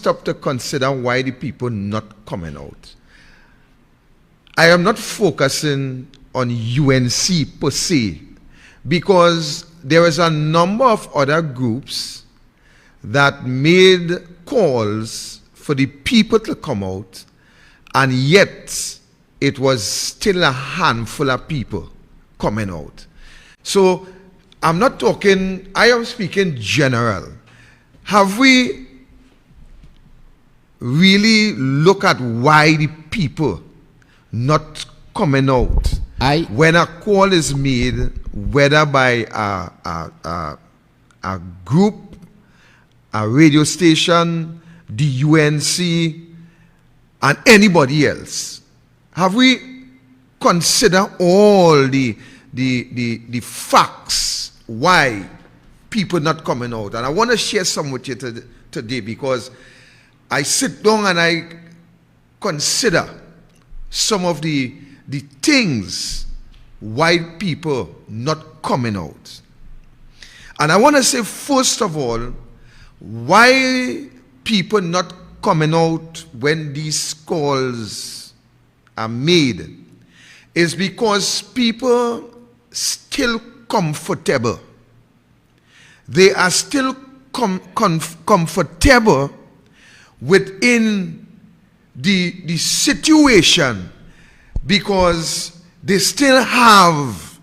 stop to consider why the people not coming out, I am not focusing on UNC per se, because there is a number of other groups that made calls for the people to come out, and yet it was still a handful of people coming out. So I'm not talking, I am speaking general. Have we really look at why the people not coming out when a call is made, whether by a group, a radio station, the UNC, and anybody else? Have we considered all the facts why people not coming out? And I want to share some with you today, because I sit down and I consider some of the things why people not coming out. And I want to say, first of all, why people not coming out when these calls are made is because people still comfortable. They are still comfortable within the situation, because they still have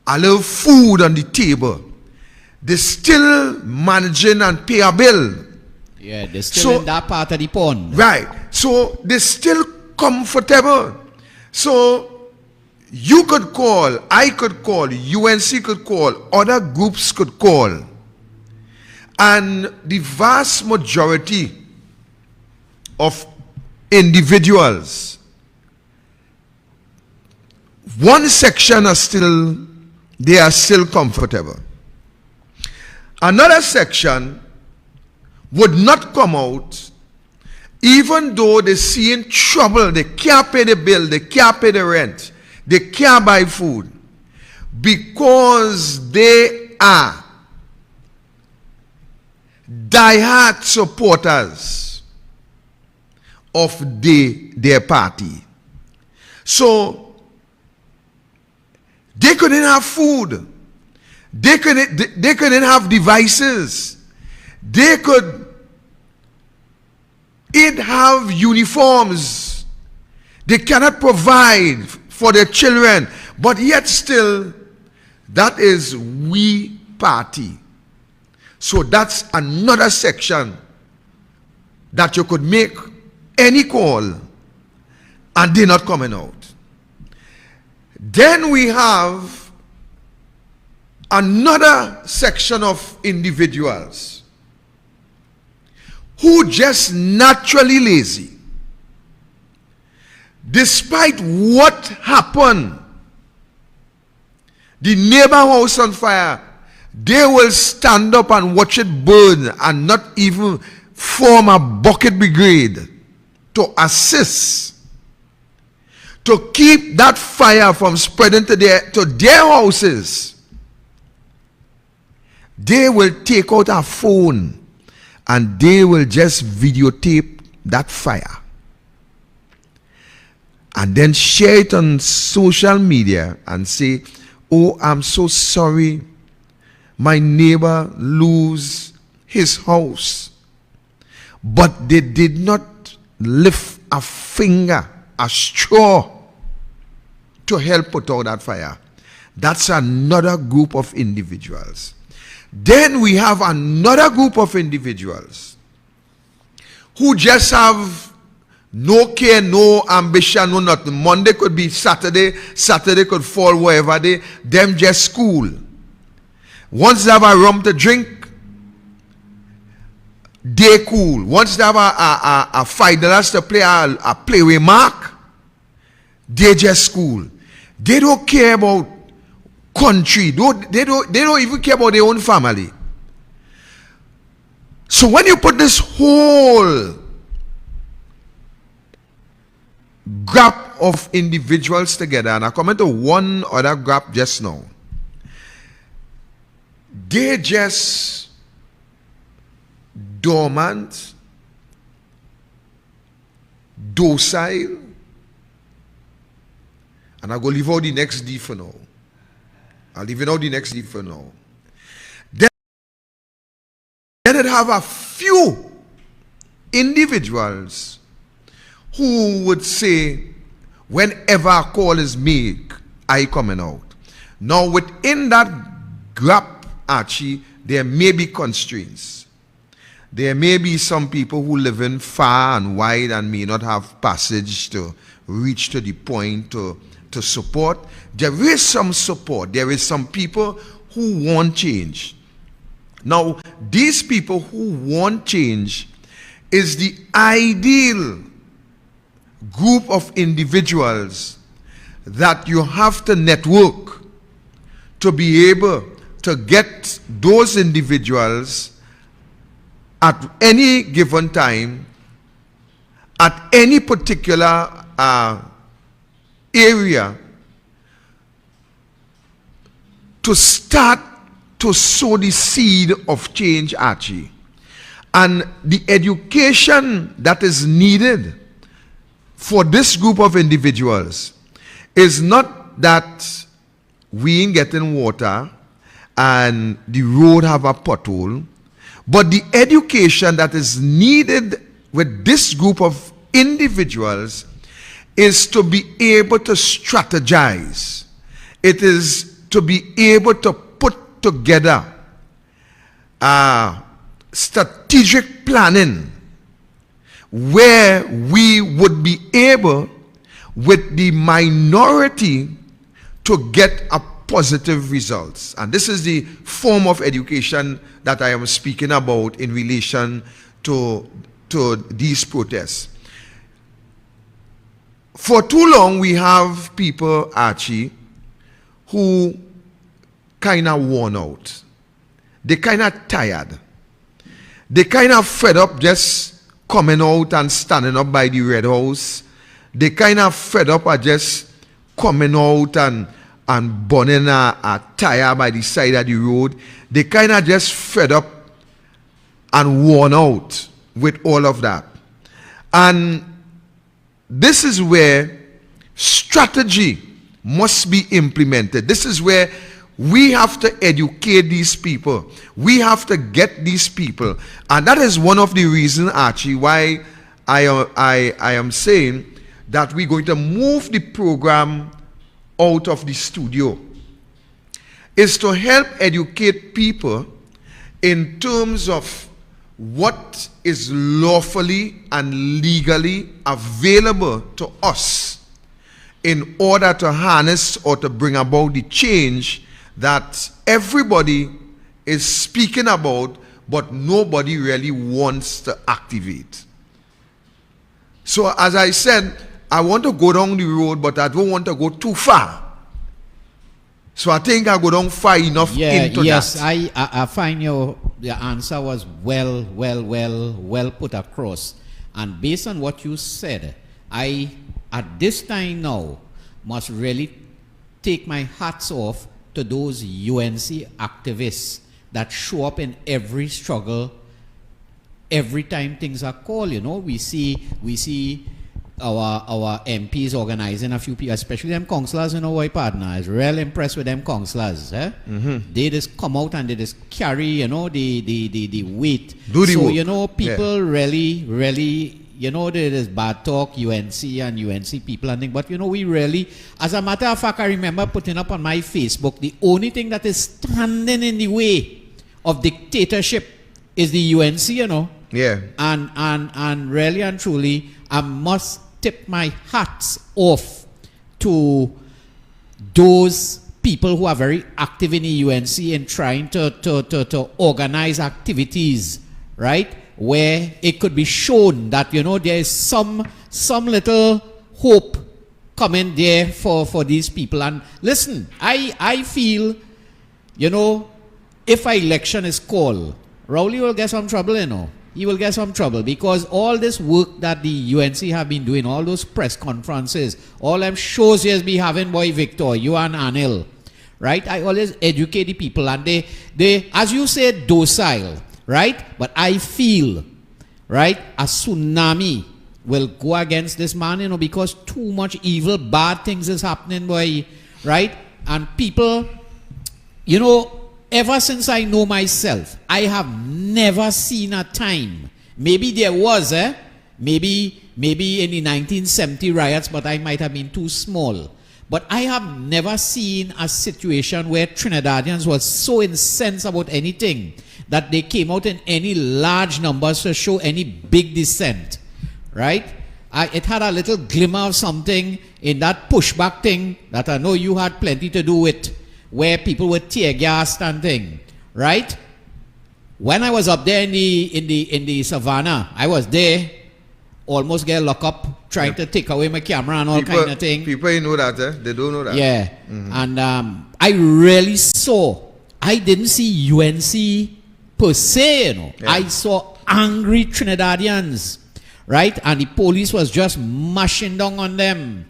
a little food on the table. They still managing and pay a bill. Yeah, they're still in that part of the pond. Right. So they're still comfortable. So you could call, I could call, UNC could call, other groups could call. And the vast majority of individuals, one section are still, they are still comfortable. Another section would not come out, even though they see in trouble. They can't pay the bill, they can't pay the rent, they can't buy food, because they are diehard supporters of their party. So they couldn't have food, they couldn't have devices, they couldn't have uniforms, they cannot provide for their children, but yet still, that is we party. So that's another section that you could make any call and they're not coming out. Then we have another section of individuals who just naturally lazy. Despite what happened, the neighbor house on fire, they will stand up and watch it burn and not even form a bucket brigade to assist, to keep that fire from spreading to their houses. They will take out a phone and they will just videotape that fire and then share it on social media and say, "Oh, I'm so sorry, my neighbor lose his house." But they did not lift a finger, a straw, to help put out that fire. That's another group of individuals. Then we have another group of individuals who just have no care, no ambition, no nothing. Monday could be Saturday, Saturday could fall wherever them just school. Once they have a rum to drink, they cool. Once they have a $5 to play a playway mark, they just cool. They don't care about country. They don't even care about their own family. So when you put this whole group of individuals together, and I come into one other group just now, they just dormant, docile, and I'll go leave out the next D for now. I'll leave it out the next D for now. Then it have a few individuals who would say, whenever a call is made, I coming out. Now within that gap, Archie, there may be constraints. There may be some people who live in far and wide and may not have passage to reach to the point to support. There is some support. There is some people who want change. Now, these people who want change is the ideal group of individuals that you have to network to be able to get those individuals at any given time, at any particular area, to start to sow the seed of change, Archie. And the education that is needed for this group of individuals is not that we ain't getting water and the road have a pothole, but the education that is needed with this group of individuals is to be able to strategize. It is to be able to put together strategic planning where we would be able, with the minority, to get a positive results. And this is the form of education that I am speaking about in relation to these protests. For too long, we have people, Archie, who kind of worn out. They kind of tired. They kind of fed up just coming out and standing up by the Red House. They kind of fed up at just coming out and burning a tire by the side of the road. They kind of just fed up and worn out with all of that. And this is where strategy must be implemented. This is where we have to educate these people. We have to get these people. And that is one of the reasons, Archie, why I am saying that we're going to move the program out of the studio, is to help educate people in terms of what is lawfully and legally available to us in order to harness or to bring about the change that everybody is speaking about, but nobody really wants to activate. So as I said, I want to go down the road, but I don't want to go too far. So I think I go down far enough into yes, that. I find your answer was well put across. And based on what you said, I, at this time now, must really take my hats off to those UNC activists that show up in every struggle, every time things are called. You know, we see our MPs organizing a few people, especially them councillors, you know, my partner is real impressed with them councillors. They just come out and they just carry, you know, the weight. Do the work. You know, people really, you know, there is bad talk, UNC and UNC people and things, but you know, we really, as a matter of fact, I remember putting up on my Facebook, the only thing that is standing in the way of dictatorship is the UNC, you know. Yeah. And really and truly, I must tip my hats off to those people who are very active in the UNC in trying to organize activities, right? Where it could be shown that, you know, there is some little hope coming there for these people. And listen, I feel, you know, if an election is called, Rowley will get some trouble, you know. He will get some trouble because all this work that the UNC have been doing, all those press conferences, all them shows he has been having, boy Victor, you and Anil, right? I always educate the people and they, as you said, docile, right? But I feel, right, a tsunami will go against this man, you know, because too much evil, bad things is happening, boy, right? And people, you know, ever since I know myself, I have never seen a time, maybe there was, maybe in the 1970 riots, but I might have been too small. But I have never seen a situation where Trinidadians were so incensed about anything that they came out in any large numbers to show any big dissent, right? It had a little glimmer of something in that pushback thing that I know you had plenty to do with, where people were tear gassed and thing, right? When I was up there in the savannah, I was there, almost get locked up, trying to take away my camera and all kind of thing. People know that, they don't know that. Yeah, and I really saw, I didn't see UNC per se, you know. Yeah. I saw angry Trinidadians, right? And the police was just mashing down on them,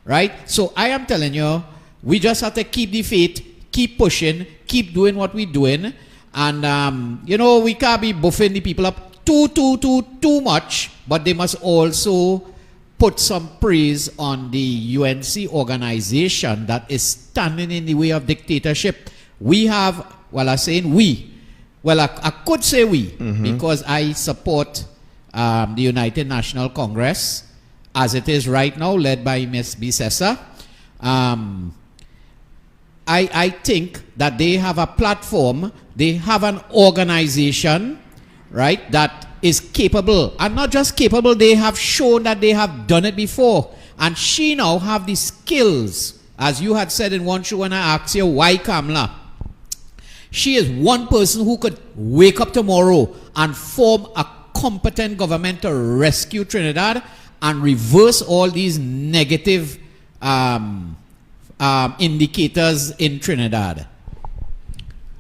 right? So I am telling you, we just have to keep the faith, keep pushing, keep doing what we're doing. And, you know, we can't be buffing the people up too much, but they must also put some praise on the UNC organization that is standing in the way of dictatorship. We have, well, I'm saying we, well, I could say we, because I support the United National Congress as it is right now, led by Ms. Bisessa. I think that they have a platform, they have an organization, right, that is capable, and not just capable, they have shown that they have done it before. And she now have the skills, as you had said in one show when I asked you, why Kamala? She is one person who could wake up tomorrow and form a competent government to rescue Trinidad and reverse all these negative indicators in Trinidad.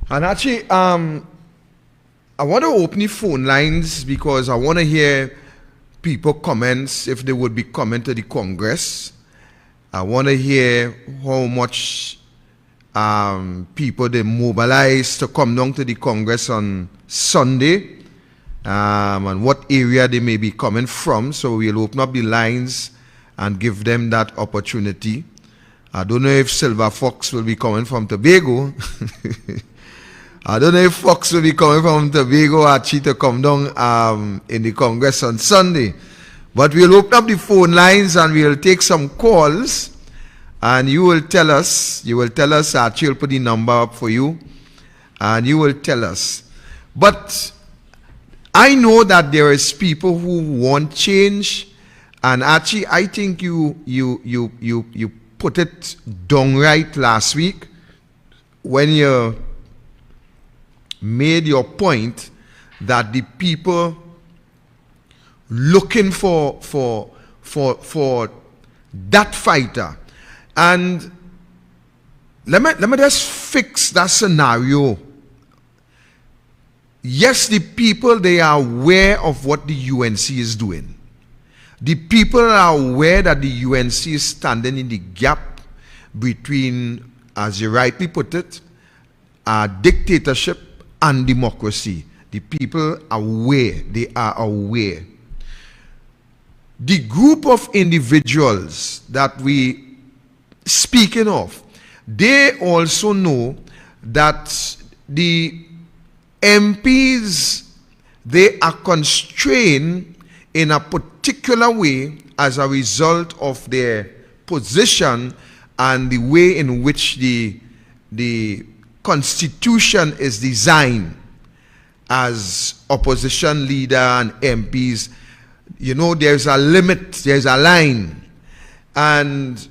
And actually, I want to open the phone lines because I want to hear people comments, if they would be coming to the Congress. I want to hear how much people they mobilize to come down to the Congress on Sunday, and what area they may be coming from. So we'll open up the lines and give them that opportunity. I don't know if Silver Fox will be coming from Tobago. I don't know if Fox will be coming from Tobago actually to come down in the Congress on Sunday. But we'll open up the phone lines and we'll take some calls. And you will tell us, actually will put the number up for you. And you will tell us. But I know that there is people who want change. And actually, I think you put it downright last week when you made your point that the people looking for that fighter. And let me just fix that scenario. Yes, the people, they are aware of what the UNC is doing. The people are aware that the UNC is standing in the gap between, as you rightly put it, dictatorship and democracy. The people are aware. They are aware. The group of individuals that we speaking of, they also know that the MPs, they are constrained in a particular way as a result of their position and the way in which the Constitution is designed as opposition leader and MPs. You know, there's a limit, there's a line. And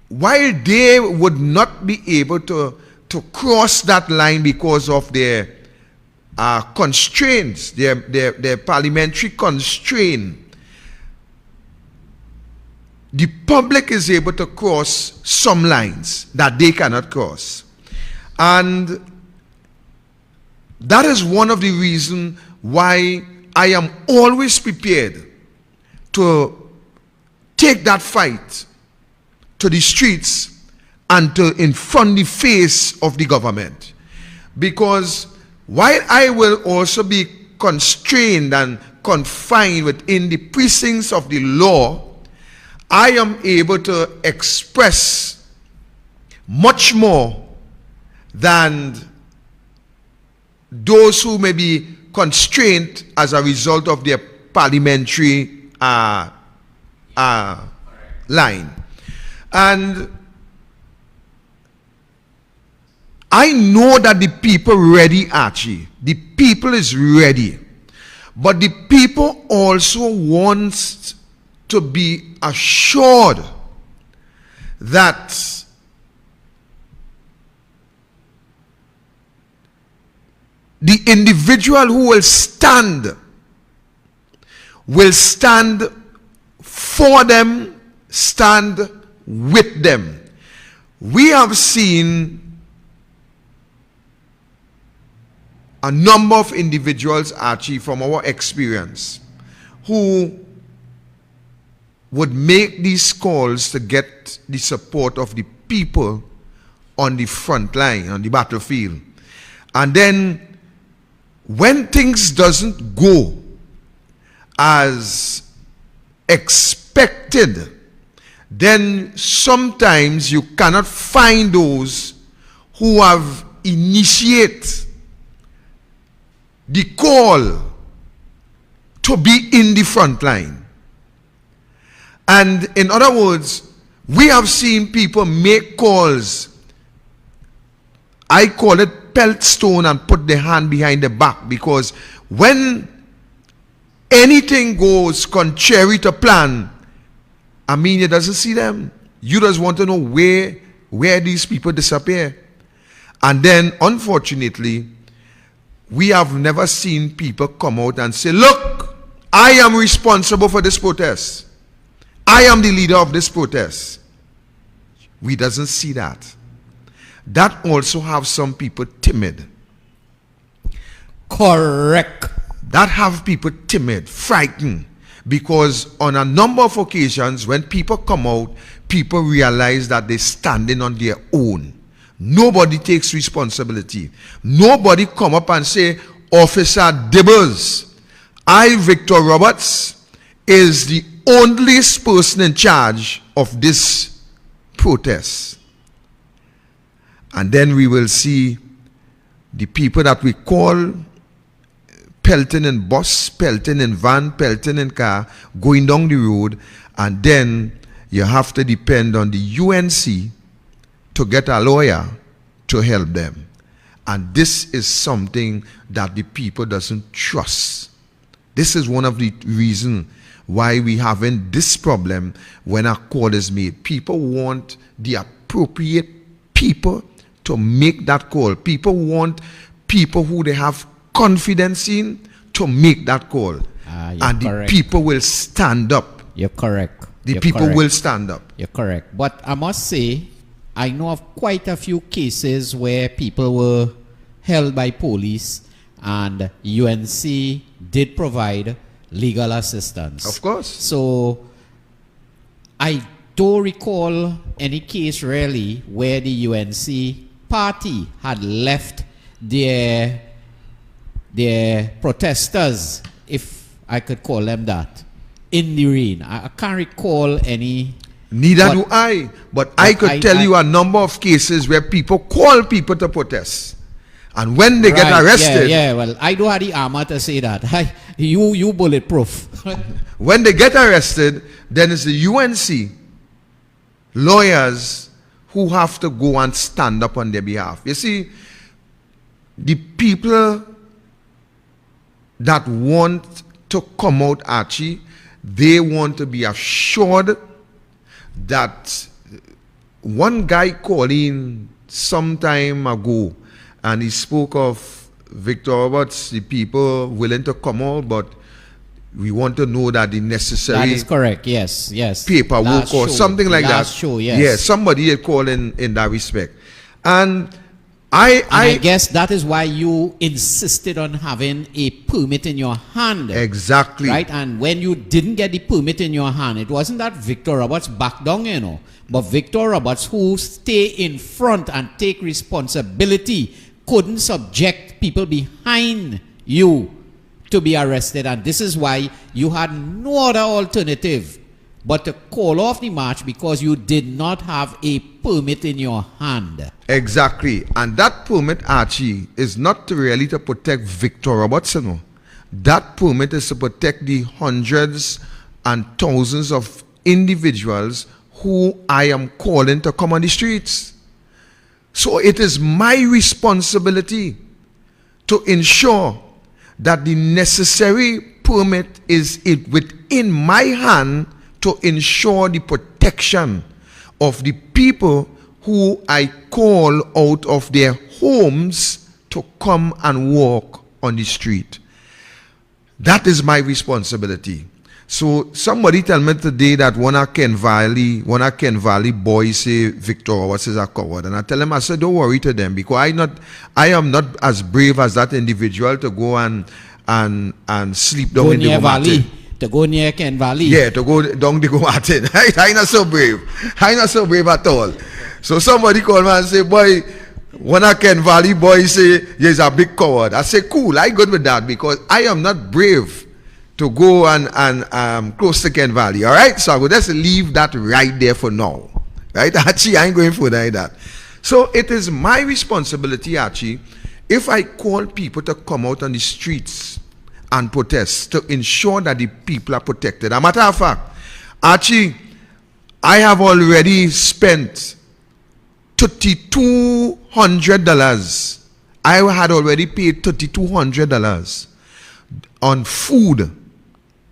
while they would not be able to cross that line because of their constraints, their parliamentary constraint, the public is able to cross some lines that they cannot cross. And that is one of the reasons why I am always prepared to take that fight to the streets and to in front the face of the government. Because while I will also be constrained and confined within the precincts of the law, I am able to express much more than those who may be constrained as a result of their parliamentary line. And I know that the people ready, Archie. The people is ready. But the people also want to be assured that the individual who will stand for them, stand with them. We have seen a number of individuals, Archie, from our experience, who would make these calls to get the support of the people on the front line, on the battlefield. And then when things doesn't go as expected, then sometimes you cannot find those who have initiated the call to be in the front line. And in other words, we have seen people make calls. I call it pelt stone and put the hand behind the back, because when anything goes contrary to plan, Armenia doesn't see them. You just want to know where these people disappear. And then, unfortunately, we have never seen people come out and say, look, I am responsible for this protest. I am the leader of this protest. We doesn't see that. That also have some people timid. Correct. That have people timid, frightened. Because on a number of occasions, when people come out, people realize that they're standing on their own. Nobody takes responsibility. Nobody come up and say, Officer Dibbers, I, Victor Roberts, is the only person in charge of this protest. And then we will see the people that we call pelting in bus, pelting in van, pelting in car, going down the road, and then you have to depend on the UNC to get a lawyer to help them. And this is something that the people doesn't trust. This is one of the reasons why we having this problem when a call is made. People want the appropriate people to make that call. People want people who they have confidence in to make that call. And the people will stand up. You're correct. The people will stand up. You're correct. But I must say, I know of quite a few cases where people were held by police and UNC did provide legal assistance. Of course. So I don't recall any case really where the UNC party had left their protesters, if I could call them that, in the rain. I can't recall any. Neither do I. But I could tell you a number of cases where people call people to protest. And when they get arrested. Yeah, well, I don't have the armor to say that. You bulletproof. When they get arrested, then it's the UNC lawyers who have to go and stand up on their behalf. You see, the people that want to come out, Archie, they want to be assured that one guy called in some time ago and he spoke of Victor Roberts, the people willing to come out, but we want to know that the necessary that is correct. Yes. paperwork last or show, something like that. Show, yes. Yeah, somebody had called in that respect. And I guess that is why you insisted on having a permit in your hand. Exactly. Right? And when you didn't get the permit in your hand, it wasn't that Victor Roberts backed down, you know. But Victor Roberts, who stay in front and take responsibility, couldn't subject people behind you to be arrested, and this is why you had no other alternative but to call off the march because you did not have a permit in your hand. Exactly. And that permit, Archie, is not really to protect Victor Robertson. That permit is to protect the hundreds and thousands of individuals who I am calling to come on the streets. So it is my responsibility to ensure that the necessary permit is within my hand to ensure the protection of the people who I call out of their homes to come and walk on the street. That is my responsibility. So somebody tell me today that one of Ken Valley boys say Victor Roberts is a coward, and I tell them, I said, don't worry to them, because I am not as brave as that individual to go and sleep down in the Martin. To go near Ken Valley. Yeah, to go down the Martin. I not so brave. I not so brave at all. So somebody call me and say, boy, one of Ken Valley boys say he's a big coward. I say, cool, I good with that, because I am not brave to go and close to Ken Valley. All right, so I will just leave that right there for now. Right, Archie, I ain't going for that. So it is my responsibility, Archie, if I call people to come out on the streets and protest, to ensure that the people are protected. As a matter of fact, Archie, I have already spent $3,200. I had already paid $3,200 on food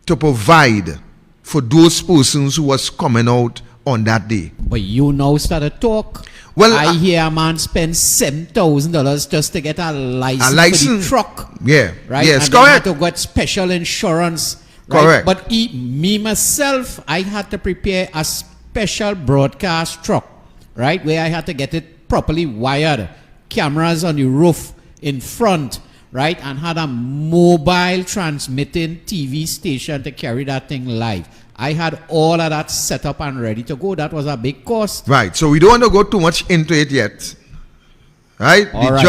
to provide for those persons who was coming out on that day. But you now start to talk. Well, I hear a man spend $7,000 just to get a license for the truck. Yeah, right. Yes, and correct. Had to get special insurance. Right? Correct. But me myself, I had to prepare a special broadcast truck, right, where I had to get it properly wired, cameras on the roof in front, right, and had a mobile transmitting TV station to carry that thing live. I had all of that set up and ready to go. That was a big cost. Right. So we don't want to go too much into it yet. Right? The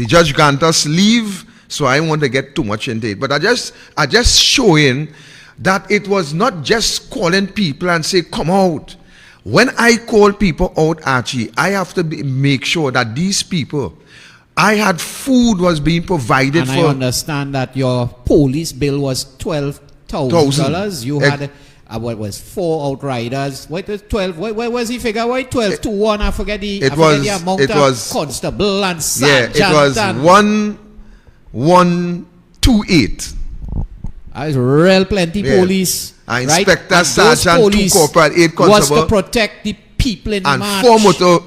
judge grant us leave, so I don't want to get too much into it. But I just showing that it was not just calling people and say, come out. When I call people out, Archie, I have to make sure that these people, I had food was being provided and for. I understand that your police bill was $12,000. You had what was 4 outriders. What was 12? What was the figure? Why 12 to 1? I forget the amount of constable and sergeant. Yeah, it was 1128. I was real plenty police. Inspector, sergeant, 2 corporal, 8 constable. Was to protect the people in the march.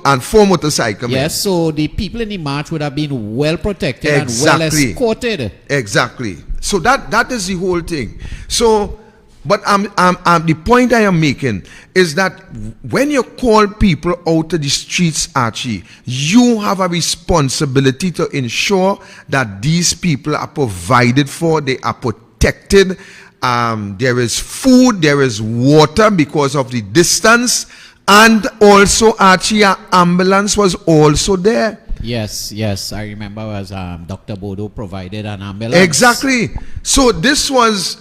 And 4 motorcycles. Yes, so the people in the march would have been well protected and well escorted. Exactly. So that is the whole thing. So, but the point I am making is that when you call people out to the streets, Archie, you have a responsibility to ensure that these people are provided for, they are protected. There is food, there is water because of the distance, and also, Archie, an ambulance was also there. Yes, I remember as Dr. Bodo provided an ambulance. Exactly. So this was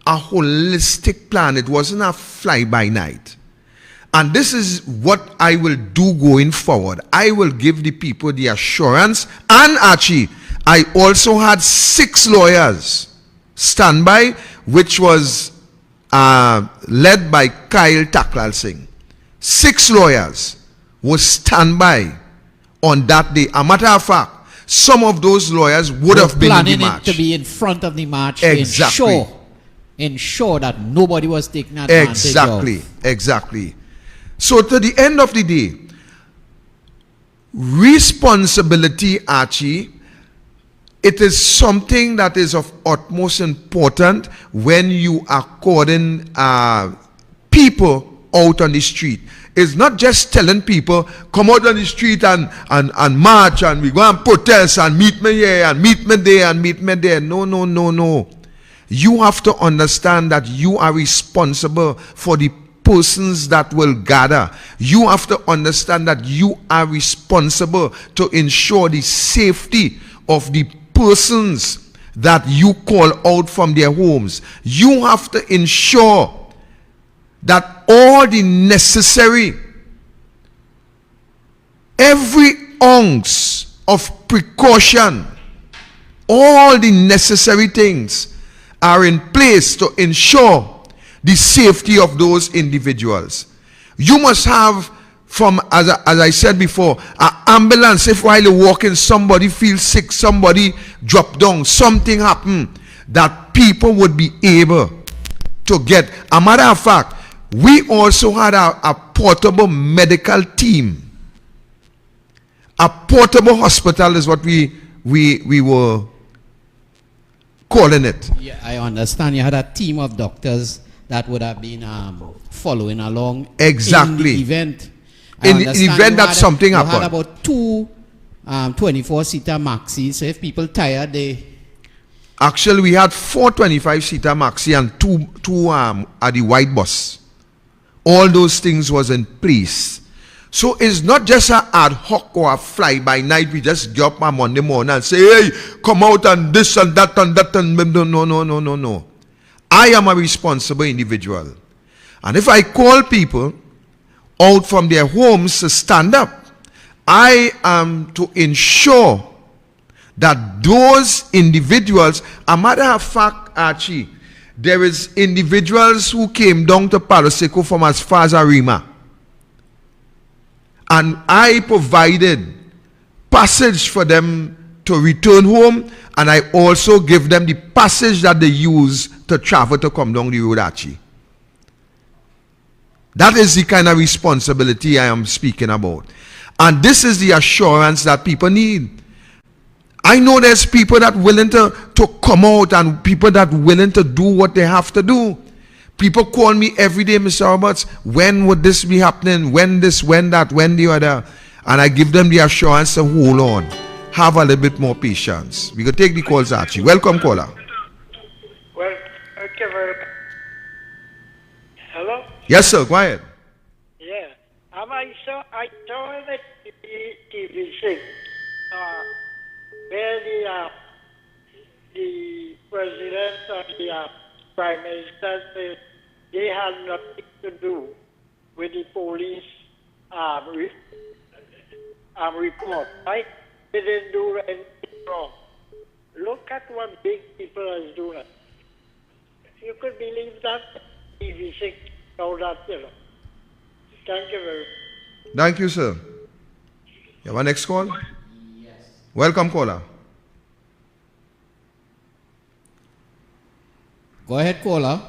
a holistic plan. It wasn't a fly-by-night. And this is what I will do going forward. I will give the people the assurance. And Archie, I also had 6 lawyers standby, which was led by Kyle Taklal Singh. 6 lawyers was standby on that day. A matter of fact, some of those lawyers would have been in the march. To be in front of the march. Exactly. Ensure that nobody was taking advantage of. Exactly. So to the end of the day, responsibility, Archie, it is something that is of utmost importance when you are calling people out on the street. It's not just telling people, come out on the street and march and we go and protest and meet me here and meet me there and meet me there. No. You have to understand that you are responsible for the persons that will gather. You have to understand that you are responsible to ensure the safety of the persons that you call out from their homes. You have to ensure that all the necessary, every ounce of precaution, all the necessary things are in place to ensure the safety of those individuals. You must have, from as I said before, an ambulance. If while you're walking somebody feels sick, somebody drop down, something happened, that people would be able to get. A matter of fact, we also had a portable medical team. A portable hospital is what we were calling it. Yeah, I understand. You had a team of doctors that would have been following along. Exactly. In the event. In the event that something happened. You had about two 24-seater maxis. So if people tired, they... Actually, we had 4 25-seater maxi and two at the white bus. All those things was in place. So it's not just an ad hoc or a fly by night. We just get up on Monday morning and say, hey, come out and this and that and that. And no. I am a responsible individual. And if I call people out from their homes to stand up, I am to ensure that those individuals, a matter of fact, Archie, there is individuals who came down to Palo from as far as Arima. And I provided passage for them to return home, and I also give them the passage that they use to travel to come down the road, Archie. That is the kind of responsibility I am speaking about. And this is the assurance that people need. I know there's people that willing to come out and people that willing to do what they have to do. People call me every day, Mr. Roberts, when would this be happening? When this, when that, when the other? And I give them the assurance to hold on. Have a little bit more patience. We can take the calls, Archie. Welcome, caller. Well, okay, hello? Yes, sir. Go ahead. Yeah. I saw the TV thing where the president and the prime minister said they had nothing to do with the police report, right? They didn't do anything wrong. Look at what big people are doing. You could believe that TV thing, all that, you know. Thank you very much. Thank you, sir. You have a next call? Yes. Welcome, caller. Go ahead, caller.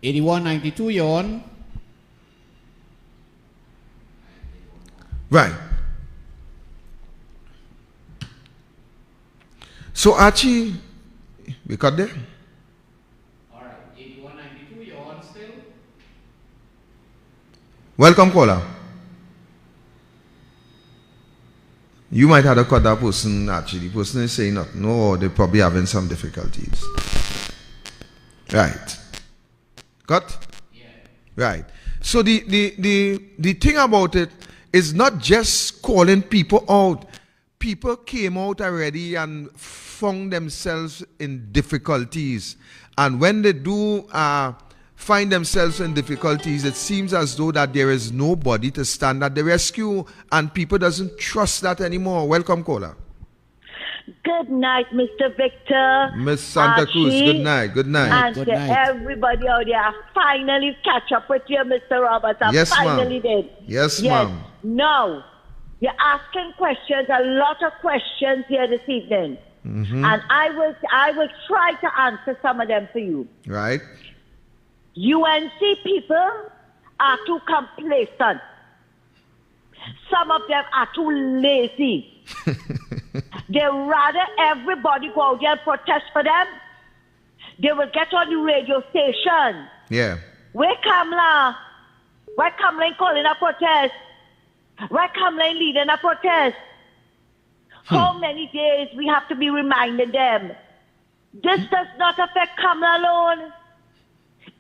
8192, you're on. Right. So, Archie, we cut there? All right, 8192, you're on still. Welcome, caller. You might have to cut that person, actually. The person is saying nothing. No, they're probably having some difficulties. Right. Cut? Yeah. Right. So the thing about it is not just calling people out. People came out already and found themselves in difficulties. And when they do find themselves in difficulties, it seems as though that there is nobody to stand at the rescue, and people doesn't trust that anymore. Welcome, caller. Good night, Mr. Victor. Miss Santa Cruz, good night. Good night. And Good to night. everybody out there, I finally catch up with you, Mr. Roberts. I Yes, finally ma'am. did. Yes, ma'am. No. You're asking questions, a lot of questions here this evening. Mm-hmm. And I will try to answer some of them for you. Right. UNC people are too complacent. Some of them are too lazy. They rather everybody go out there and protest for them. They will get on the radio station. Yeah. Where Kamala? Why Kamala calling a protest? Why Kamala leading a protest? How many days we have to be reminding them? This does not affect Kamala alone.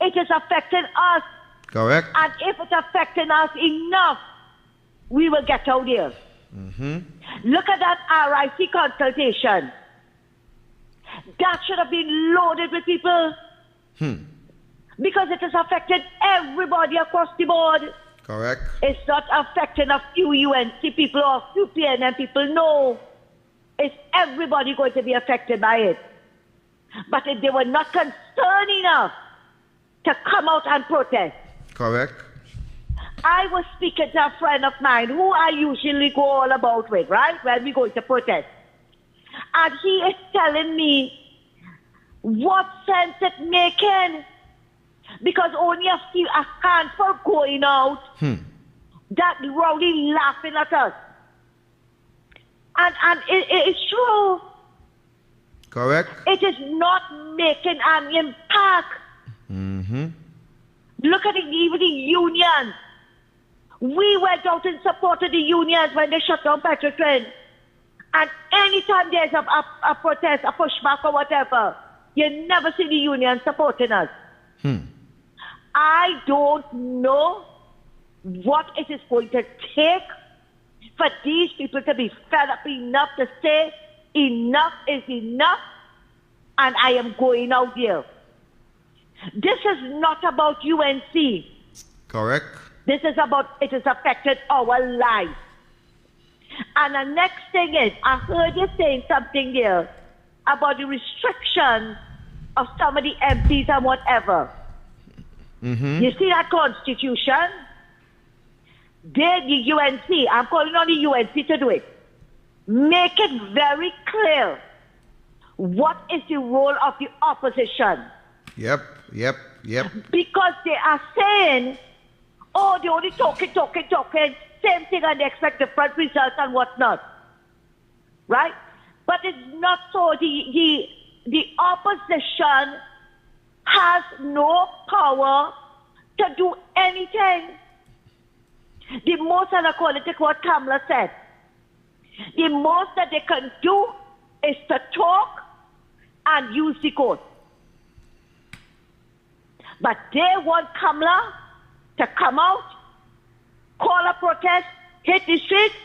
It is affecting us. Correct. And if it's affecting us enough, we will get out there. Look at that RIC consultation. That should have been loaded with people. Because it has affected everybody across the board. Correct. It's not affecting a few UNC people or a few PNM people. No. It's everybody going to be affected by it. But if they were not concerned enough to come out and protest. Correct. I was speaking to a friend of mine who I usually go all about with, right? When we go to protest. And he is telling me what sense it making. Because only a few a handful going out that rowdy laughing at us. And it's true. Correct. It is not making an impact. Look at even the unions. We went out and supported the unions when they shut down Petrotrin. And anytime there's a protest, a pushback or whatever, you never see the union supporting us. I don't know what it is going to take for these people to be fed up enough to say enough is enough and I am going out there. This is not about UNC. Correct. This is about, it has affected our lives. And the next thing is, I heard you saying something here about the restriction of some of the MPs and whatever. You see that constitution? The UNC, I'm calling on the UNC to do it. Make it very clear what is the role of the opposition. Yep. Because they are saying, oh, they only talking, same thing and they expect different results and whatnot. Right? But it's not so. The opposition has no power to do anything. The most, and according to what Kamala said, the most that they can do is to talk and use the court. But they want Kamala to come out, call a protest, hit the streets,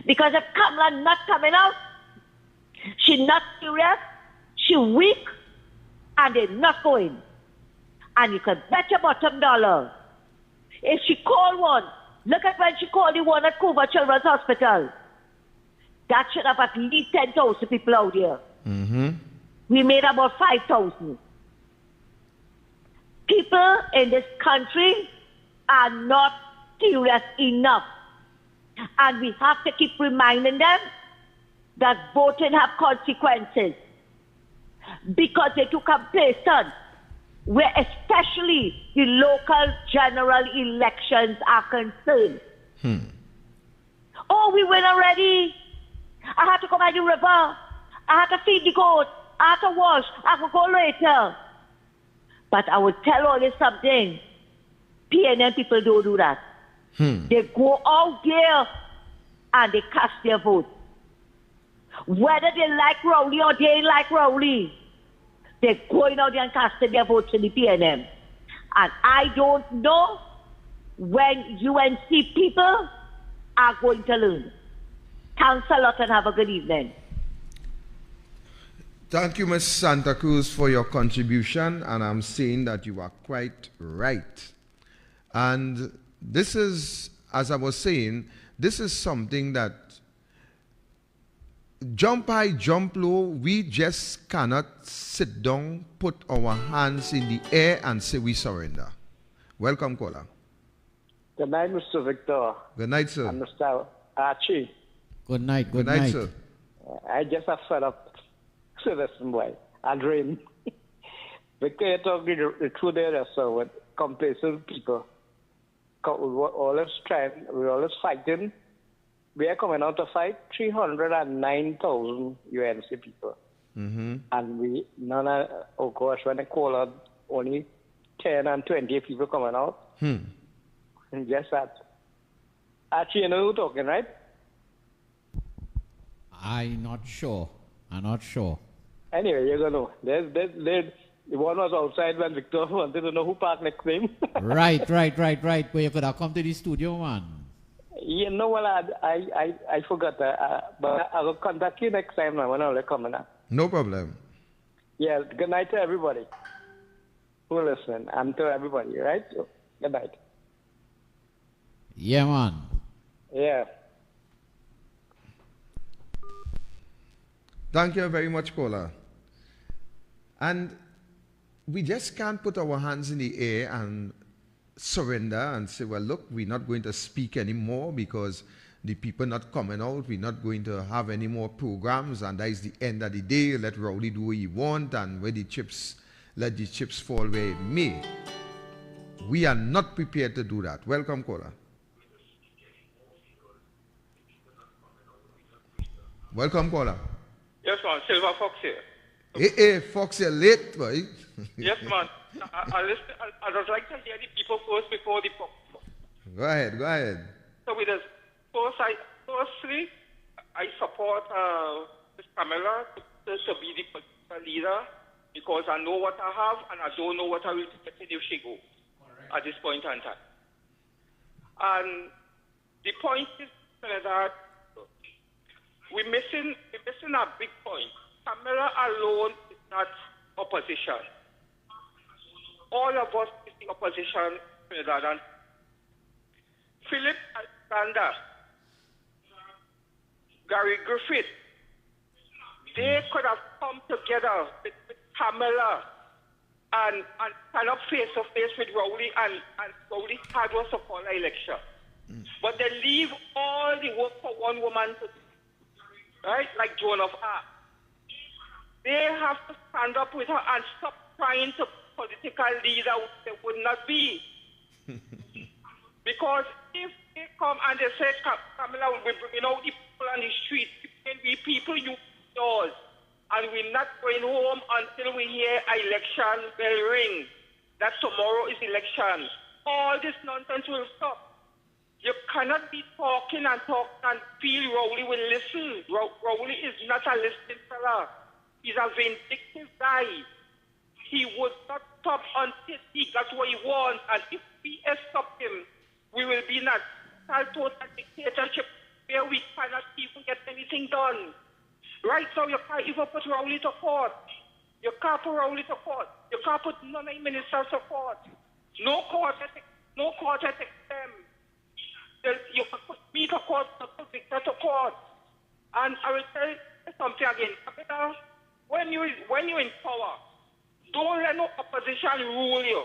because if Kamala not coming out, she's not serious, she weak, and they're not going. And you can bet your bottom dollar. If she called one, look at when she called the one at Cuba Children's Hospital. That should have at least 10,000 people out here. We made about 5,000. People in this country are not serious enough. And we have to keep reminding them that voting have consequences. Because they're too complacent, where especially the local general elections are concerned. Oh, we win already. I had to go by the river. I had to feed the goat. I had to wash. I could go later. But I will tell all you something. PNM people don't do that. They go out there and they cast their vote. Whether they like Rowley or they ain't like Rowley, they're going out there and casting their votes in the PNM. And I don't know when UNC people are going to learn. Thanks a lot and have a good evening. Thank you, Ms. Santa Cruz, for your contribution, and I'm saying that you are quite right. And this is, as I was saying, this is something that jump high, jump low, we just cannot sit down, put our hands in the air and say we surrender. Welcome, caller. Good night, Mr. Victor. Good night, sir. And Mr. Archie. Good night. Good night, sir. I just have fed up to this boy. I dream. Victor, you're talking the truth there, so with complacent people. We're always trying, we're always fighting. We are coming out to fight 309,000 UNC people. And we, none of, oh gosh, when I call out only 10 and 20 people coming out. And just that. Actually, you know who you're talking, right? I'm not sure. Anyway, you're going to know. The one was outside when Victor wanted to know who parked next to him. Right. But you could have come to the studio, man. You know what? I forgot that. But I will contact you next time when I'll come in. No problem. Yeah, good night to everybody who listen and to everybody, right? So, good night. Yeah, man. Yeah. Thank you very much, Paula. And we just can't put our hands in the air and surrender and say, well, look, we're not going to speak anymore because the people not coming out. We're not going to have any more programs, and that is the end of the day. Let Rowley do what he want, and where the chips, let the chips fall where it may. We are not prepared to do that. Welcome, caller. Welcome, caller. Yes, man. Silver Fox here. Hey, Fox, you're late, boy. Yes, man. I would like to hear the people first before the Fox. Go ahead. So with this, firstly, I support Ms. Pamela to be the political leader because I know what I have and I don't know what I will get if she go at this point in time. And the point is that we're missing a big point. Pamela alone is not opposition. All of us is the opposition, and Philip Alexander, Gary Griffith, they could have come together with Pamela and stand up face to face with Rowley, and Rowley had was to call an election. But they leave all the work for one woman to do, right? Like Joan of Arc. They have to stand up with her and stop trying to political leader they would not be. Because if they come and they say, Pamela will be bringing out the people on the street, we people you doors, and we're not going home until we hear an election bell ring, that tomorrow is election, all this nonsense will stop. You cannot be talking and feel Rowley will listen. Rowley is not a listening fella. He's a vindictive guy. He would not stop until he got what he wants. And if we stop him, we will be in a total dictatorship where we cannot even get anything done. Right now, you can't even put Rowley to court. You can't put Rowley to court. You can't put none of the ministers to court. No court ethics them. You can put me to court, not put Victor to court. And I will tell you something again. When you're in power, don't let no opposition rule you.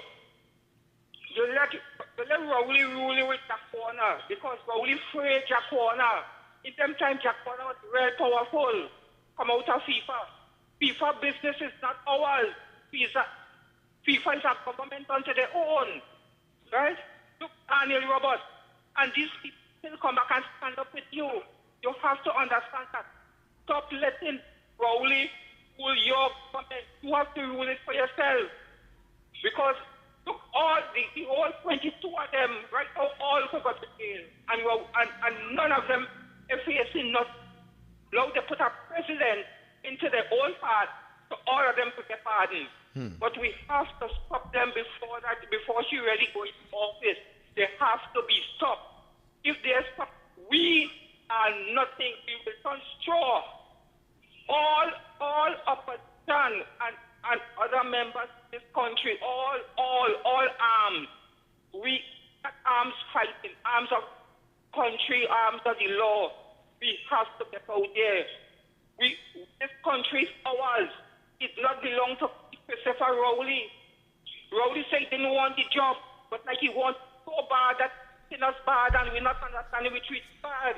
You let Rowley rule you with Jack Warner, because Rowley afraid Jack Warner. In them time, Jack Warner was very powerful. Come out of FIFA. FIFA business is not ours. FIFA is a government unto their own. Right? Look, Daniel Roberts. And these people still come back and stand up with you. You have to understand that. Stop letting Rowley rule your government. You have to rule it for yourself. Because look, all 22 of them right now all forgot the jail. And none of them are facing not. Now they put a president into their own part, so all of them could get pardoned. But we have to stop them before she really goes to office. They have to be stopped. If they are stopped, we are nothing. We will turn straw. All opposition and other members of this country, all arms. We not arms fighting, arms of country, arms of the law. We have to get out there. This country is ours. It does not belong to Christopher Rowley. Rowley said he didn't want the job, but like he wants so bad that it's us bad and we're not understanding we treat bad.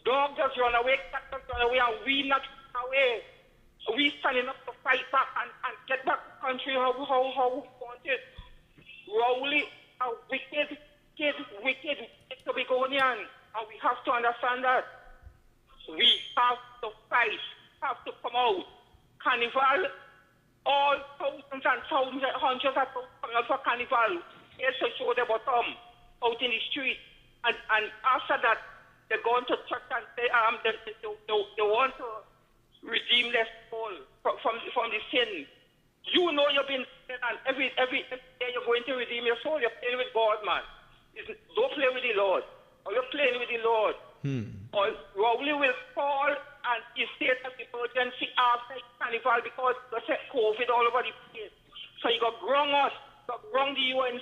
Dogs just run away, cats just run away, and we not run away. We standing up to fight back and get back the country how we want it. Rowley, a wicked Tobagonian, and we have to understand that. We have to fight, have to come out. Carnival, all thousands and thousands, hundreds of thousands coming out for carnival. Here's to show the bottom out in the street. And after that, they're going to church and say they want to redeem their soul from the sin. You know you've been and every day you're going to redeem your soul. You're playing with God, man. Don't play with the Lord. Or you're playing with the Lord. Or Rowley will fall and he state of emergency after carnival because there's COVID all over the place. So you got wrong us, got wrong the UN.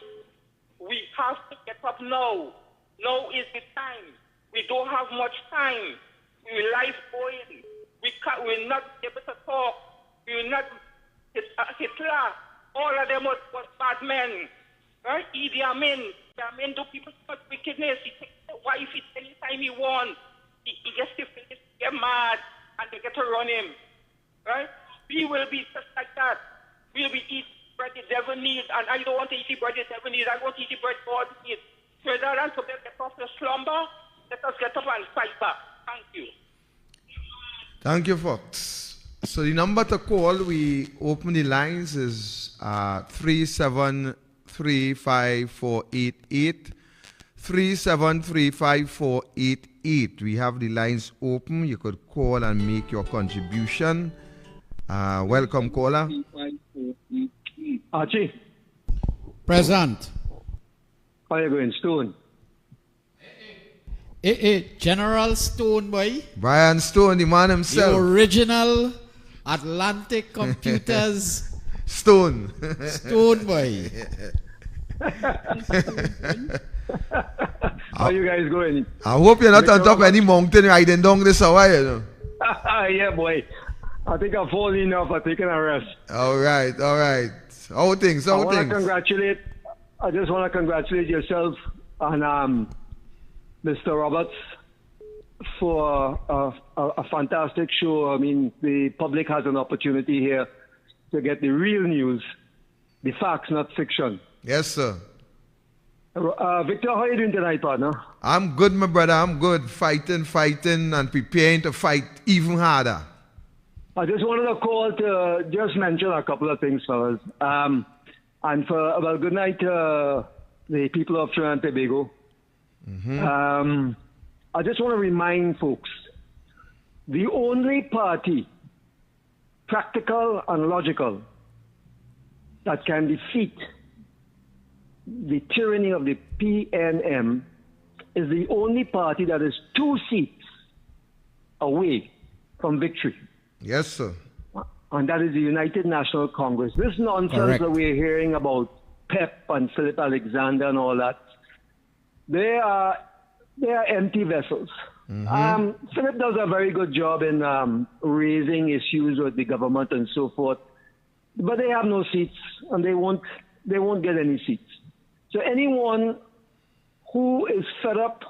We have to get up now. Now is the time. We don't have much time. We life going. We'll not be able to talk. We will not. Hitler, all of them was bad men. Right? Idi Amin do people such wickedness. He takes the wife anytime he wants. He gets to finish, get mad, and they get to run him. Right? We will be just like that. We'll be eating bread the devil needs, and I don't want to eat the bread the devil needs. I want to eat the bread God needs. Rather than to get off the slumber, let us get up and fight back. Thank you. Thank you, Fox. So the number to call, we open the lines, is 3735488. 3735488. We have the lines open. You could call and make your contribution. Welcome, caller. Archie. Present. How are you going, Stone? General Stone, boy. Brian Stone, the man The himself. original Atlantic Computers Stone. Stone, boy. How you guys going? I hope you're not on top of any mountain riding down this hour, you know. Yeah, boy. I think I'm falling off. I'm taking a rest. All right. How things? I just want to congratulate yourself and Mr. Roberts for a fantastic show. I mean, the public has an opportunity here to get the real news, the facts, not fiction. Yes, sir. Victor, how are you doing tonight, partner? I'm good, my brother. I'm good. Fighting, and preparing to fight even harder. I just wanted to call to just mention a couple of things, fellas. And for good night to the people of Trinidad and Tobago. I just want to remind folks, the only party, practical and logical, that can defeat the tyranny of the PNM is the only party that is 2 seats away from victory. Yes, sir. And that is the United National Congress. This nonsense Correct. that we're hearing about Pep and Philip Alexander and all that, they are empty vessels. Philip does a very good job in raising issues with the government and so forth, but they have no seats and they won't get any seats. So anyone who is fed up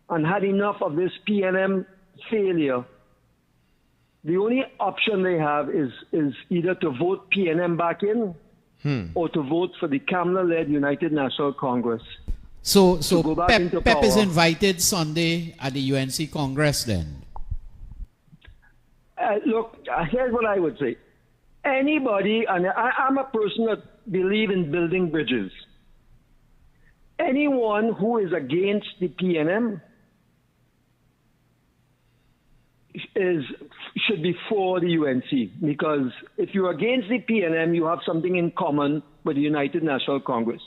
and had enough of this PNM failure, the only option they have is either to vote PNM back in or to vote for the Kamala-led United National Congress. So go back into Pep is power. invited Sunday at the UNC Congress then? Look, here's what I would say. Anybody, and I'm a person that believes in building bridges. Anyone who is against the PNM should be for the UNC, because if you're against the PNM, you have something in common with the United National Congress,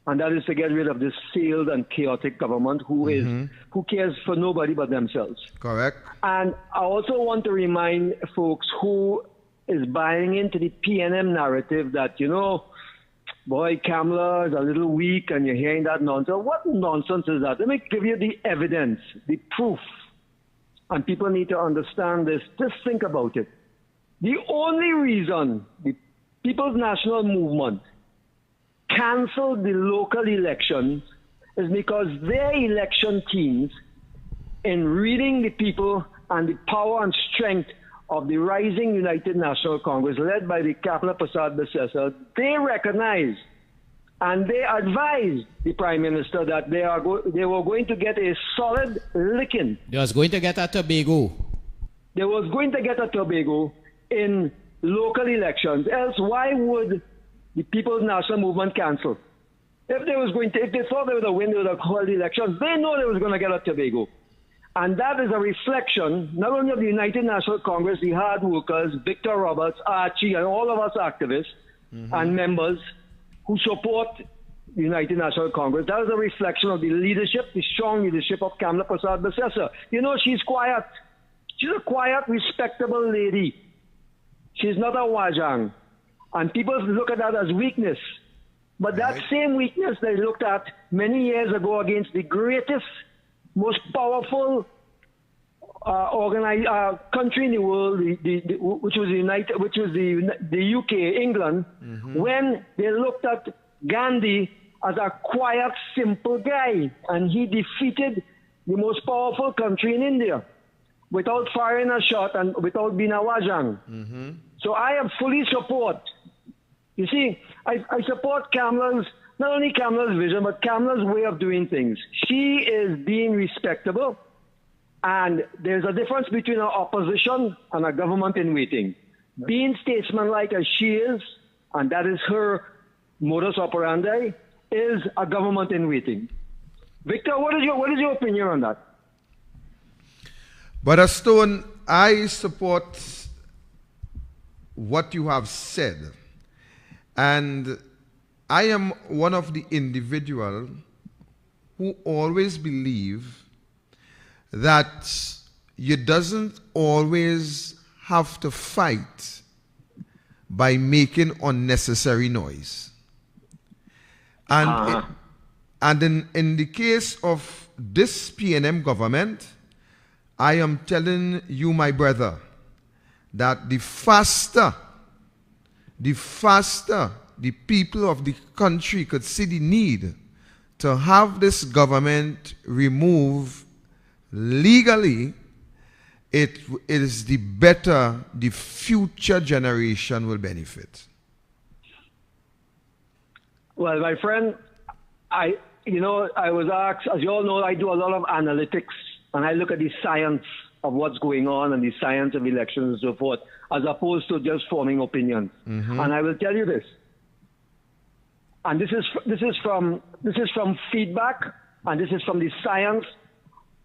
and that is to get rid of this failed and chaotic government who cares for nobody but themselves. Correct. And I also want to remind folks who is buying into the PNM narrative that, boy, Kamala is a little weak and you're hearing that nonsense. What nonsense is that? Let me give you the evidence, the proof. And people need to understand this. Just think about it. The only reason the People's National Movement canceled the local elections is because their election teams, in reading the people and the power and strength of the rising United National Congress, led by the Kapila Prasad Bisesa, they recognized and they advised the Prime Minister that they were going to get a solid licking. They was going to get a Tobago. They was going to get a Tobago in local elections. Else, why would the People's National Movement cancel? If they thought they were going to win, they would have called the elections. They know they was going to get a Tobago. And that is a reflection, not only of the United National Congress, the hard workers, Victor Roberts, Archie, and all of us activists, and members who support the United National Congress. That is a reflection of the leadership, the strong leadership of Kamla Prasad-Bissessar. You know, she's quiet. She's a quiet, respectable lady. She's not a wajang. And people look at that as weakness. But that same weakness they looked at many years ago against the greatest, most powerful country in the world, which was the UK, England, when they looked at Gandhi as a quiet, simple guy, and he defeated the most powerful country in India without firing a shot and without being a wajang. So I am fully support. You see, I support Kamla's, not only Kamla's vision, but Kamla's way of doing things. She is being respectable, and there's a difference between an opposition and a government in waiting. Being statesmanlike as she is, and that is her modus operandi, is a government in waiting. Victor, what is your opinion on that? Brother Stone, I support what you have said. And I am one of the individuals who always believe that you doesn't always have to fight by making unnecessary noise. And, in the case of this PNM government, I am telling you, my brother, that the faster the people of the country could see the need to have this government removed legally, it is the better the future generation will benefit. Well, my friend, I was asked, as you all know, I do a lot of analytics, and I look at the science of what's going on and the science of elections and so forth, as opposed to just forming opinions. And I will tell you this, and this is from feedback, and this is from the science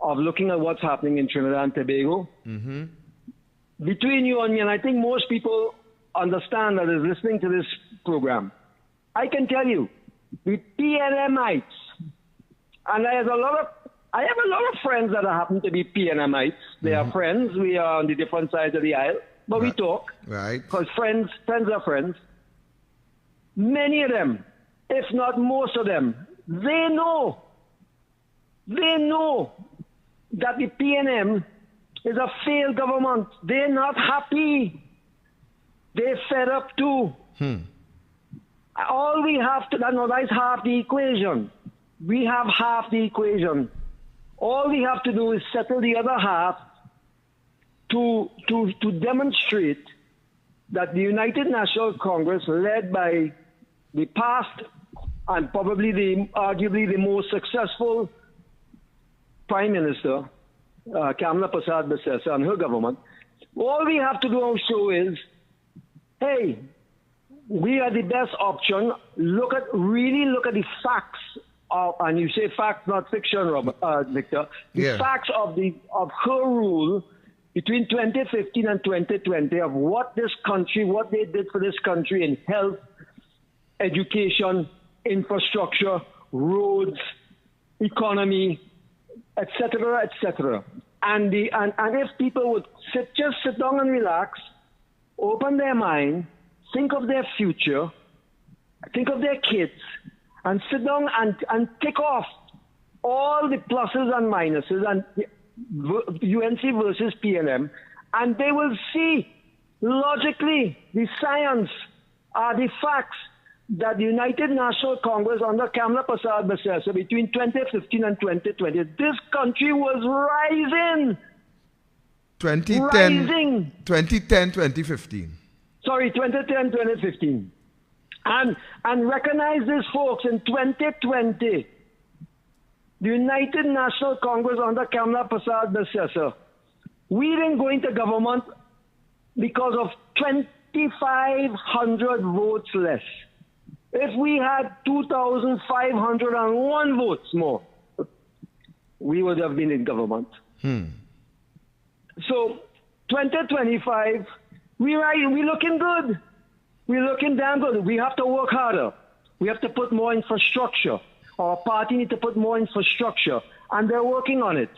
of looking at what's happening in Trinidad and Tobago. Between you and me, and I think most people understand that is listening to this program, I can tell you, the PNMites, and I have a lot of friends that happen to be PNMites. They are friends. We are on the different sides of the aisle, but we talk. Right. Because friends are friends. Many of them, if not most of them, they know that the PNM is a failed government. They're not happy. They're fed up too. All we have to, that's half the equation. We have half the equation. All we have to do is settle the other half to demonstrate that the United National Congress, led by the past and probably arguably the most successful Prime Minister, Kamla Prasad-Bissessar, and her government, all we have to do show is, hey, we are the best option. Look at the facts. And you say facts, not fiction, Victor. The facts of her rule between 2015 and 2020 of what they did for this country in health, education, infrastructure, roads, economy, etc., etc. And if people would just sit down and relax, open their mind, think of their future, think of their kids, and sit down and tick off all the pluses and minuses and UNC versus PNM, and they will see logically the science, the facts that the United National Congress under Kamla Prasad-Bissessar between 2015 and 2020, this country was rising. 2010, 2015. Sorry, 2010, 2015. And recognize this, folks, in 2020, the United National Congress under Kamla Prasad-Bissessar, we didn't go into government because of 2,500 votes less. If we had 2,501 votes more, we would have been in government. So 2025, we're looking good. We're looking damn good. We have to work harder. We have to put more infrastructure. Our party need to put more infrastructure, and they're working on it.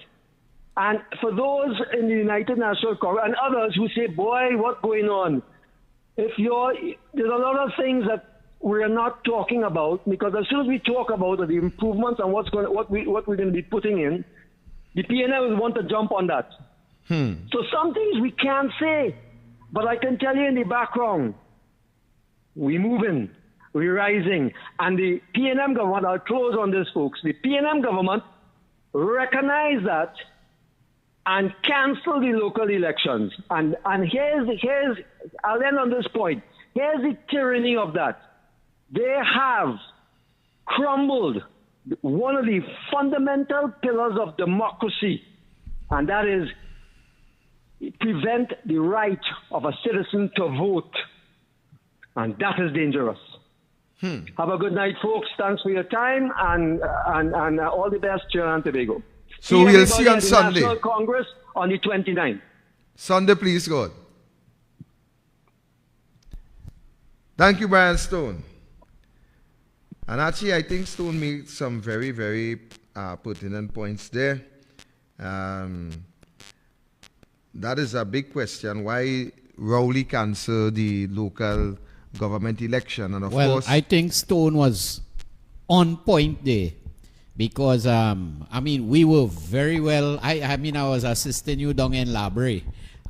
And for those in the United National Congress and others who say, boy, what's going on? There's a lot of things that we're not talking about, because as soon as we talk about the improvements and what we're going to be putting in, the PNL will want to jump on that. So some things we can't say, but I can tell you in the background, we're moving, we're rising. And the PNM government, I'll close on this, folks, the PNM government recognize that and cancel the local elections. And here's I'll end on this point. Here's the tyranny of that. They have crumbled one of the fundamental pillars of democracy, and that is prevent the right of a citizen to vote. And that is dangerous. Have a good night, folks. Thanks for your time, and all the best, Trinidad and Tobago. So we'll see on at the Sunday. National Congress on the 29th. Sunday, please, God. Thank you, Brian Stone. And actually, I think Stone made some very, very pertinent points there. That is a big question. Why Rowley cancelled the local government election? And of course, I think Stone was on point there. Because, I mean, we were very well, I was assisting you down in Library,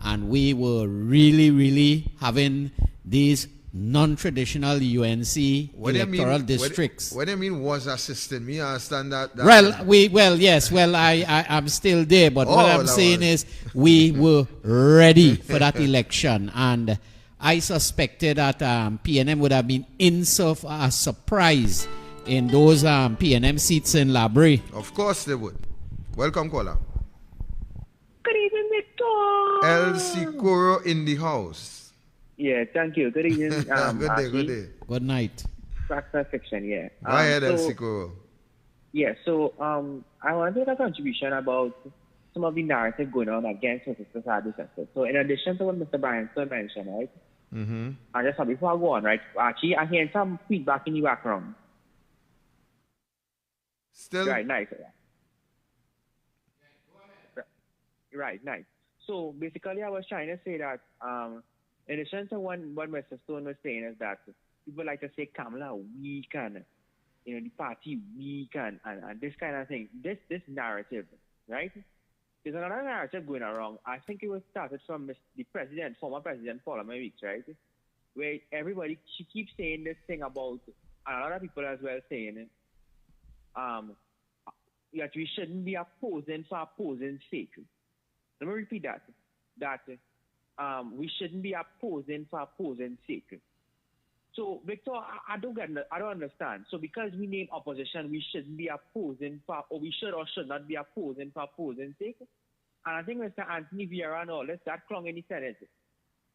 and we were really, really having these non-traditional UNC electoral districts. What do you mean was assisting me? I understand that. I'm still there, but what I'm saying is we were ready for that election, and I suspected that PNM would have been in a surprise in those PNM seats in Library. Of course they would. Welcome, caller. Good evening, Victor. El Sicuro in the house. Yeah, thank you. Good evening. Good day. Good night. Fact or fiction, yeah. Go ahead, El Sicuro. Yeah, so I wanted a contribution about some of the narrative going on against what Mr. Sadu said. So in addition to what Mr. Bryanson mentioned, right? And just before I go on, right? Actually, I hear some feedback in the background. Still? Right, nice. Right, nice. So basically, I was trying to say that, in addition to what Mr. Stone was saying, is that people like to say Kamala weak and the party weak and this kind of thing. This narrative, right? There's another narrative going around. I think it was started from the former president, Paul Weeks, right? Where she keeps saying this thing about, and a lot of people as well saying, that we shouldn't be opposing for opposing's sake. Let me repeat that. We shouldn't be opposing for opposing's sake. So, Victor, I don't understand. So, because we name opposition, we shouldn't be opposing for, or we should or should not be opposing for opposing's sake. And I think Mr. Anthony Vieira and all this, that clung in the Senate,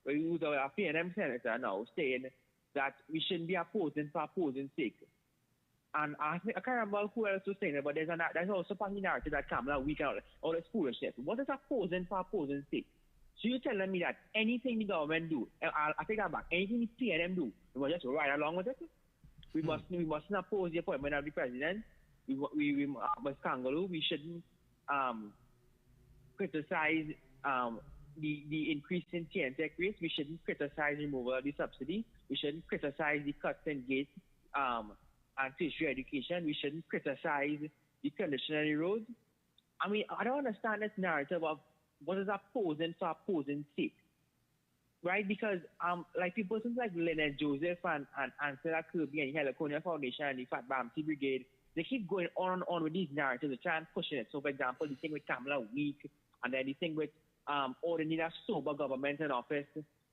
where he was a PNM senator now, saying that we shouldn't be opposing for opposing's sake. And I can't remember who else was saying it, but there's also part of the narrative that Kamala weak and all this foolishness. What is opposing for opposing's sake? So you're telling me that anything the government do, I take that back, anything the PNM do, we must just ride along with it? We mustn't oppose the appointment of the president. We must kangaroo. We shouldn't criticize the increase in TNTech rates. We shouldn't criticize removal of the subsidy. We shouldn't criticize the cuts in gates and tertiary education. We shouldn't criticize the condition of the roads. I mean, I don't understand this narrative of what is opposing for opposing's sake, right? Because like people like Lynette Joseph and Angela Kirby and the Heliconia Foundation and the Fat Bamsi Brigade, they keep going on and on with these narratives. They try and pushing it. So, for example, the thing with Kamala weak, and then the thing with they need a sober government in office.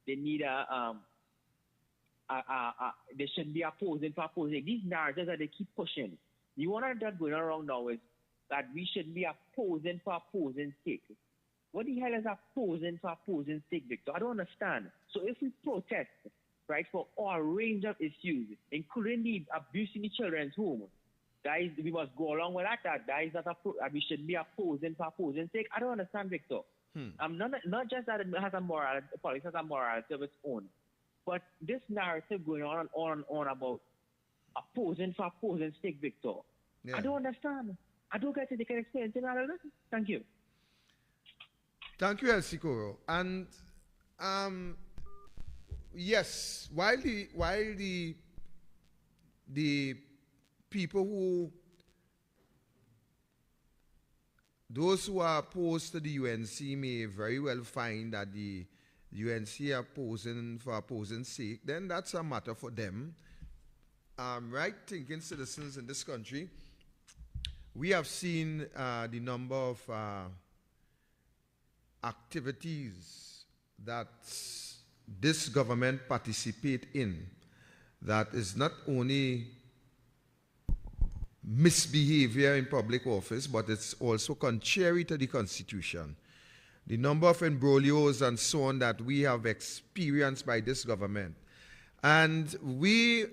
They need they shouldn't be opposing for opposing. These narratives that they keep pushing. The one that's going around now is that we shouldn't be opposing for opposing's sake. What the hell is opposing for opposing's sake, Victor? I don't understand. So if we protest, right, for all range of issues, including the abuse in the children's home, guys, we must go along with that. That is not we should be opposing for opposing's sake. I don't understand, Victor. Not just that it has a moral, politics has a morality of its own. But this narrative going on and on and on about opposing for opposing sake, Victor, Yeah. I don't understand. I don't get it. They can explain to me. Thank you. Thank you, El Sikoro. And yes, while the people those who are opposed to the UNC may very well find that the UNC are opposing for opposing sake, then that's a matter for them. Right-thinking citizens in this country, we have seen the number of activities that this government participate in that is not only misbehavior in public office, but it's also contrary to the Constitution. The number of imbroglios and so on that we have experienced by this government. And we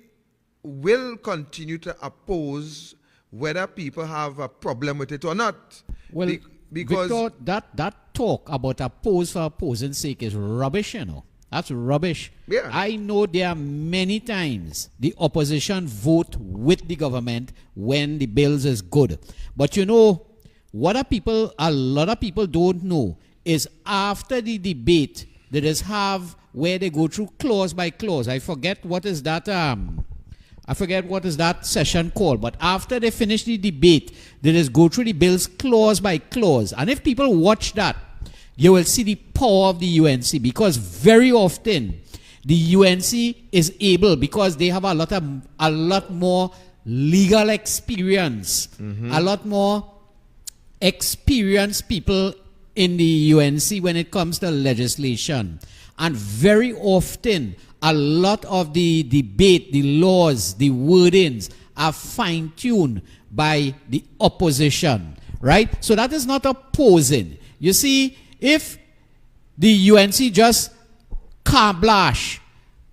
will continue to oppose whether people have a problem with it or not. Well, because Victor, that talk about oppose for opposing sake is rubbish, you know. That's rubbish. Yeah. I know there are many times the opposition vote with the government when the bills is good. But you know, what a lot of people don't know is after the debate, they just have where they go through clause by clause. I forget what is that session called, but after they finish the debate, they just go through the bills clause by clause. And if people watch that, you will see the power of the UNC, because very often the UNC is able, because they have a lot more legal experience, a lot more experienced people in the UNC when it comes to legislation. And very often, a lot of the debate, the laws, the wordings are fine-tuned by the opposition, right? So that is not opposing. You see, if the UNC just carte blanche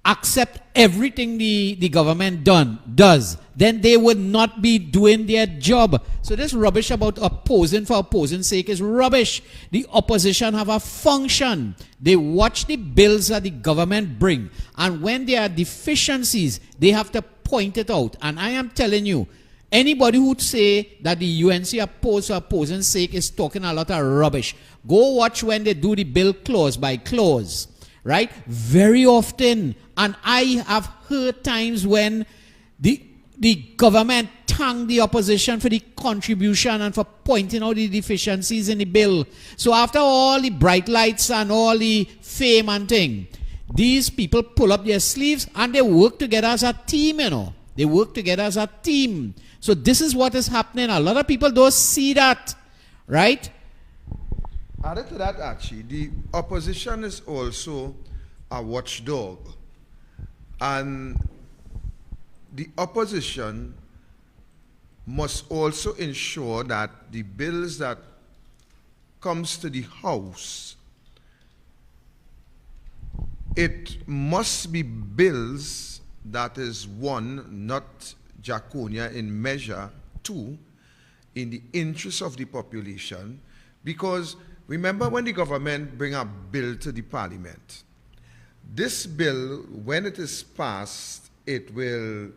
accept everything the government does, then they would not be doing their job. So this rubbish about opposing for opposing sake is rubbish. The opposition have a function. They watch the bills that the government bring, and when there are deficiencies, they have to point it out. And I am telling you, anybody who would say that the UNC oppose for opposing sake is talking a lot of rubbish. Go watch when they do the bill clause by clause, right? Very often, and I have heard times when the government thank the opposition for the contribution and for pointing out the deficiencies in the bill. So after all the bright lights and all the fame and thing, these people pull up their sleeves and they work together as a team, you know. They work together as a team. So this is what is happening. A lot of people don't see that, right? Added to that, actually, the opposition is also a watchdog. And the opposition must also ensure that the bills that comes to the House, it must be bills that is, one, not Jaconia in measure, two, in the interest of the population, because remember when the government bring a bill to the parliament, this bill, when it is passed, it will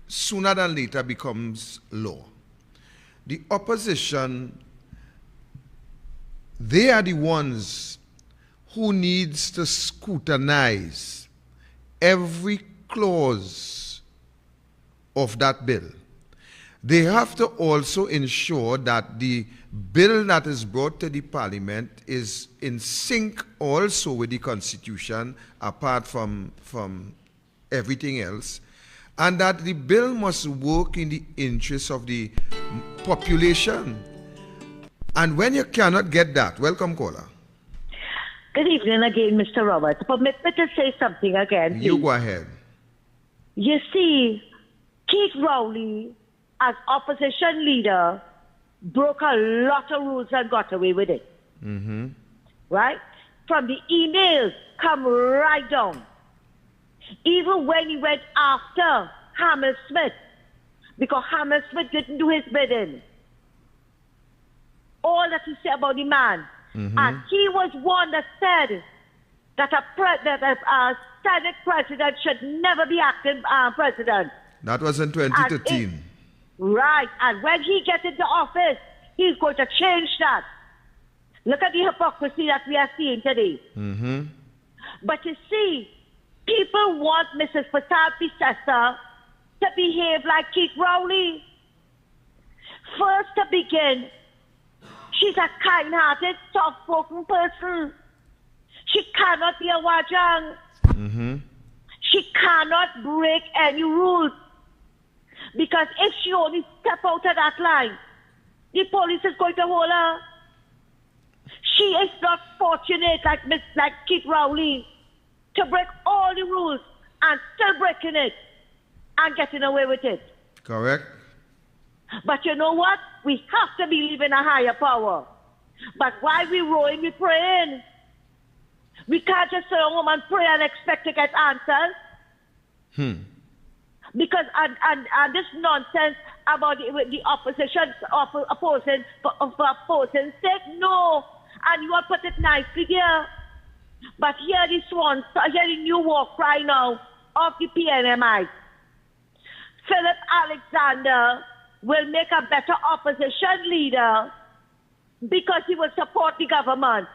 sooner than later becomes law. The opposition, they are the ones who needs to scrutinize every clause of that bill. They have to also ensure that the bill that is brought to the parliament is in sync also with the Constitution, apart from everything else, and that the bill must work in the interest of the population. And when you cannot get that, welcome caller. Good evening again, Mr. Roberts. Permit me to say something again, please. You go ahead. You see, Keith Rowley, as opposition leader, broke a lot of rules and got away with it. Mm-hmm. Right? From the emails, come right down. Even when he went after Hammersmith, because Hammersmith didn't do his bidding. All that he said about the man. Mm-hmm. And he was one that said that a Senate president should never be acting president. That was in 2013. Right. And when he gets into office, he's going to change that. Look at the hypocrisy that we are seeing today. Mm-hmm. But you see, people want Mrs. Fatal Pisessa to behave like Keith Rowley. First to begin, she's a kind-hearted, soft-spoken person. She cannot be a wajang. Mm-hmm. She cannot break any rules. Because if she only step out of that line, the police is going to hold her. She is not fortunate like Keith Rowley to break all the rules and still breaking it and getting away with it. Correct. But you know what? We have to believe in a higher power. But while we rowing, we praying. We can't just sit home and pray and expect to get answers. Because and this nonsense about the opposition opposing for opposing sake, no. And you all put it nicely there. But here the new war cry now of the PNMI. Philip Alexander will make a better opposition leader because he will support the government.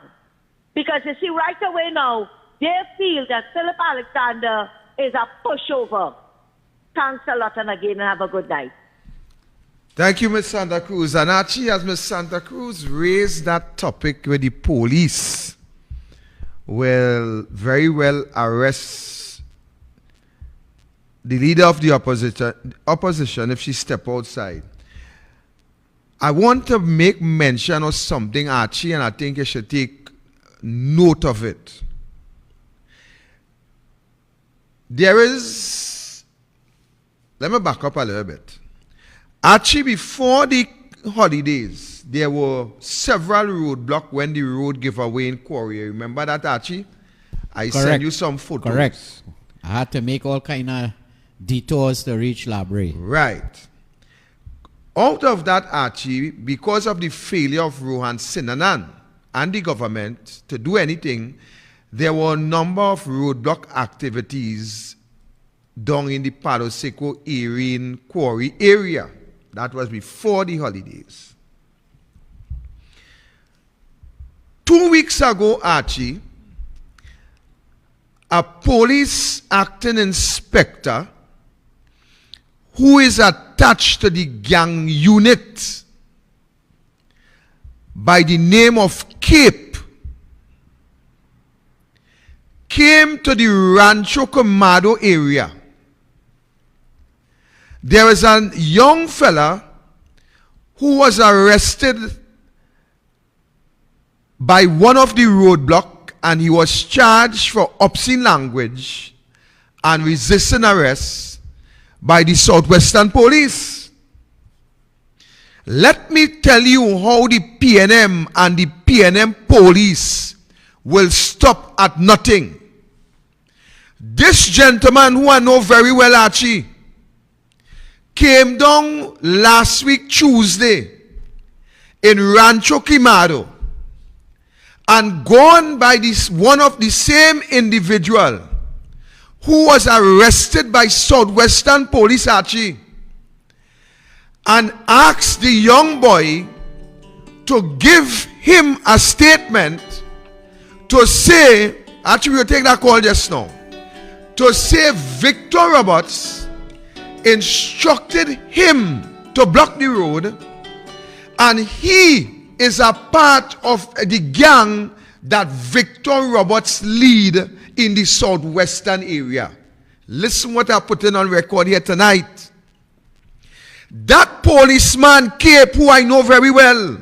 Because you see, right away now, they feel that Philip Alexander is a pushover. Thanks a lot, and again, have a good night. Thank you, Ms. Santa Cruz. And actually, as Ms. Santa Cruz raised that topic with the police, will very well arrest the leader of the opposition if she step outside. I want to make mention of something, Archie, and I think you should take note of it. There is, let me back up a little bit. Actually, before the holidays, there were several roadblocks when the road gave away in Quarry. Remember that, Archie? I sent you some photos. Correct. I had to make all kind of detours to reach Labre. Right. Out of that, Archie, because of the failure of Rohan Sinanan and the government to do anything, there were a number of roadblock activities down in the Palo Seco area, in Quarry area. That was before the holidays. 2 weeks ago, Archie, a police acting inspector who is attached to the gang unit by the name of Cape came to the Rancho Comado area. There was a young fella who was arrested by one of the roadblock, and he was charged for obscene language and resisting arrest by the Southwestern Police. Let me tell you how the PNM and the PNM Police will stop at nothing. This gentleman, who I know very well, Archie, came down last week Tuesday in Rancho Quemado and gone by one of the same individual who was arrested by Southwestern Police, Archie, and asked the young boy to give him a statement to say, actually we'll take that call just now, to say Victor Roberts instructed him to block the road, and he is a part of the gang that Victor Roberts lead in the Southwestern area. Listen what I put in on record here tonight. That policeman Cape, who I know very well,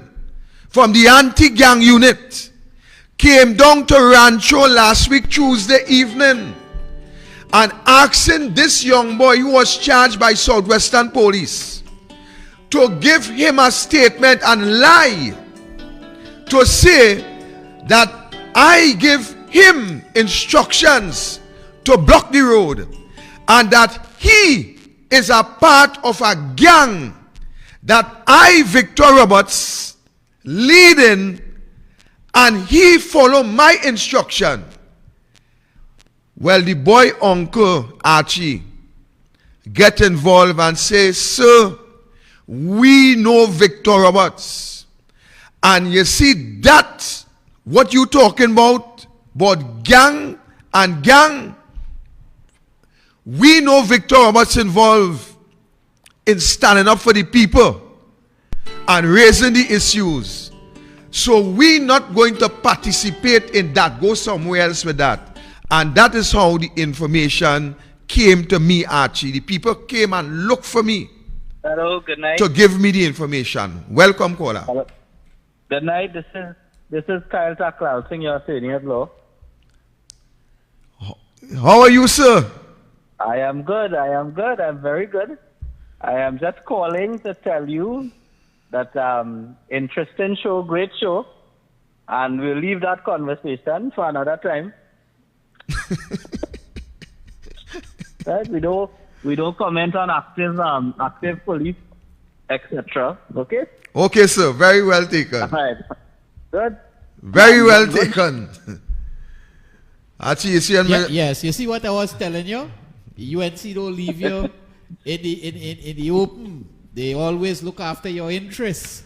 from the anti-gang unit, came down to Rancho last week Tuesday evening and asking this young boy, who was charged by Southwestern Police, to give him a statement and lie to say that I give him instructions to block the road and that he is a part of a gang that I, Victor Roberts, leading, and he follow my instruction. Well, the boy uncle, Archie, get involved and say, sir, we know Victor Roberts. And you see that, what you talking about gang and gang, we know Victor Roberts involved in standing up for the people and raising the issues. So we not going to participate in that. Go somewhere else with that. And that is how the information came to me, Archie. The people came and looked for me. Hello, good night. To give me the information. Welcome, caller. Hello. Good night. This is Kyle Tacklousing, your attorney at law. How are you, sir? I am good. I'm very good. I am just calling to tell you that interesting show, great show, and we'll leave that conversation for another time. Right? We don't comment on active police, etc. Okay? Okay, sir. Very well taken. All right. Good. Very well taken. Archie, you see, yes, you see what I was telling you? UNC don't leave you in the open. They always look after your interests.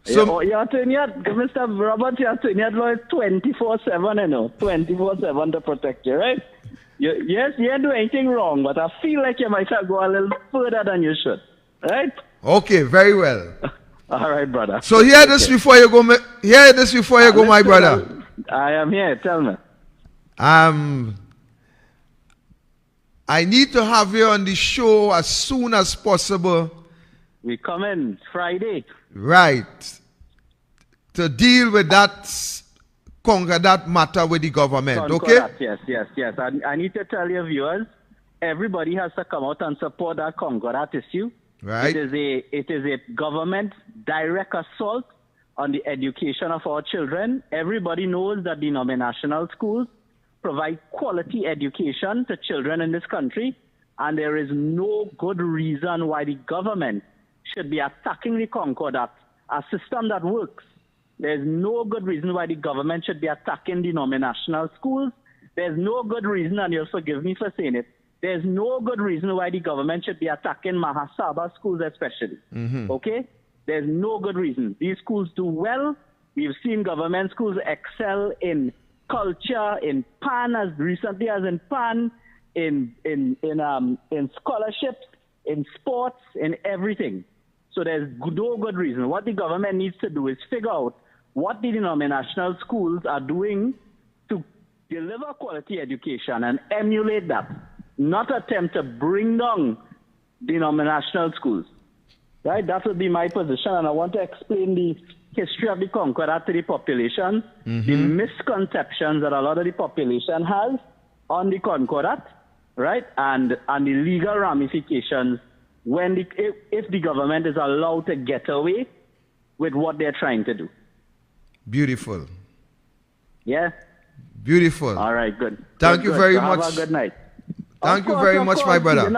So, your tenure, Mr. Robert, your tenure law is 24/7, 24/7 to protect you, right? Yes, you didn't do anything wrong, but I feel like you might have go a little further than you should, right? Okay, very well. All right, brother. So hear this before you go. Hear this before you go, my brother. I am here. Tell me. I need to have you on the show as soon as possible. We come in Friday. Right. To deal with conquer that matter with the government, okay? Yes. I need to tell your viewers, everybody has to come out and support that that issue. Right. It is a government direct assault on the education of our children. Everybody knows that denominational schools provide quality education to children in this country, and there is no good reason why the government should be attacking the Concordat, a system that works. There's no good reason why the government should be attacking denominational schools. There's no good reason, and you'll forgive me for saying it, there's no good reason why the government should be attacking Mahasaba schools especially. Okay? There's no good reason. These schools do well. We've seen government schools excel in culture, in PAN, as recently as in PAN, in scholarships, in sports, in everything. So there's no good reason. What the government needs to do is figure out what the denominational schools are doing to deliver quality education and emulate that, not attempt to bring down denominational schools. Right? That would be my position, and I want to explain the history of the Concordat to the population, the misconceptions that a lot of the population has on the Concordat, right? And the legal ramifications when if the government is allowed to get away with what they're trying to do. Beautiful. Yeah? Beautiful. All right, good. Thank you very much. Have a good night. Thank you very much, my brother.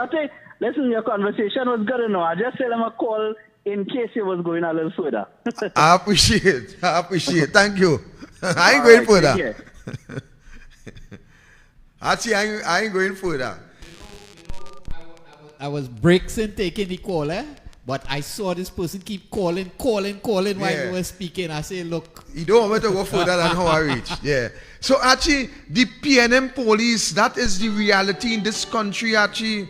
Listen, your conversation was good enough. I just said I'm a call in case it was going a little further. I appreciate it. Thank you. I ain't going further. Actually, I ain't going further. I was breaking taking the call, but I saw this person keep calling while you were speaking. I say, look. You don't want me to go further than how I reach. Yeah. So actually, the PNM police, that is the reality in this country, actually.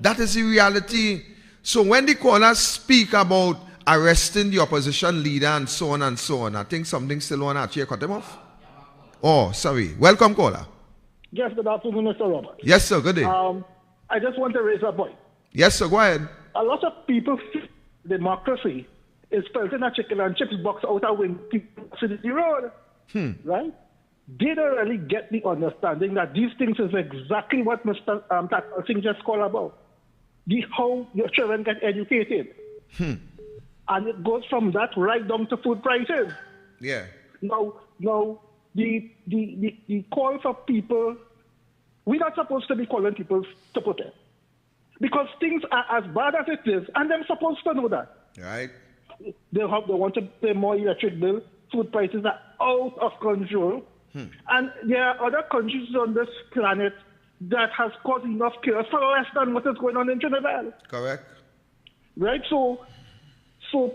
That is the reality. So when the callers speak about arresting the opposition leader and so on, I think something still on actually cut them off. Oh, sorry. Welcome, caller. Yes, good afternoon, Mr. Robert. Yes, sir. Good day. I just want to raise a point. Yes, sir. Go ahead. A lot of people feel democracy is felt in a chicken and chips box out of when people sit the road. Right? They don't really get the understanding that these things is exactly what Mr. Singh just called about. How your children get educated. And it goes from that right down to food prices. Yeah. Now the call for people, we're not supposed to be calling people to protest. Because things are as bad as it is, and they're supposed to know that. Right. They want to pay more electric bill, food prices are out of control. And there are other countries on this planet that has caused enough chaos for less than what is going on in Trinidad. Correct. Right? So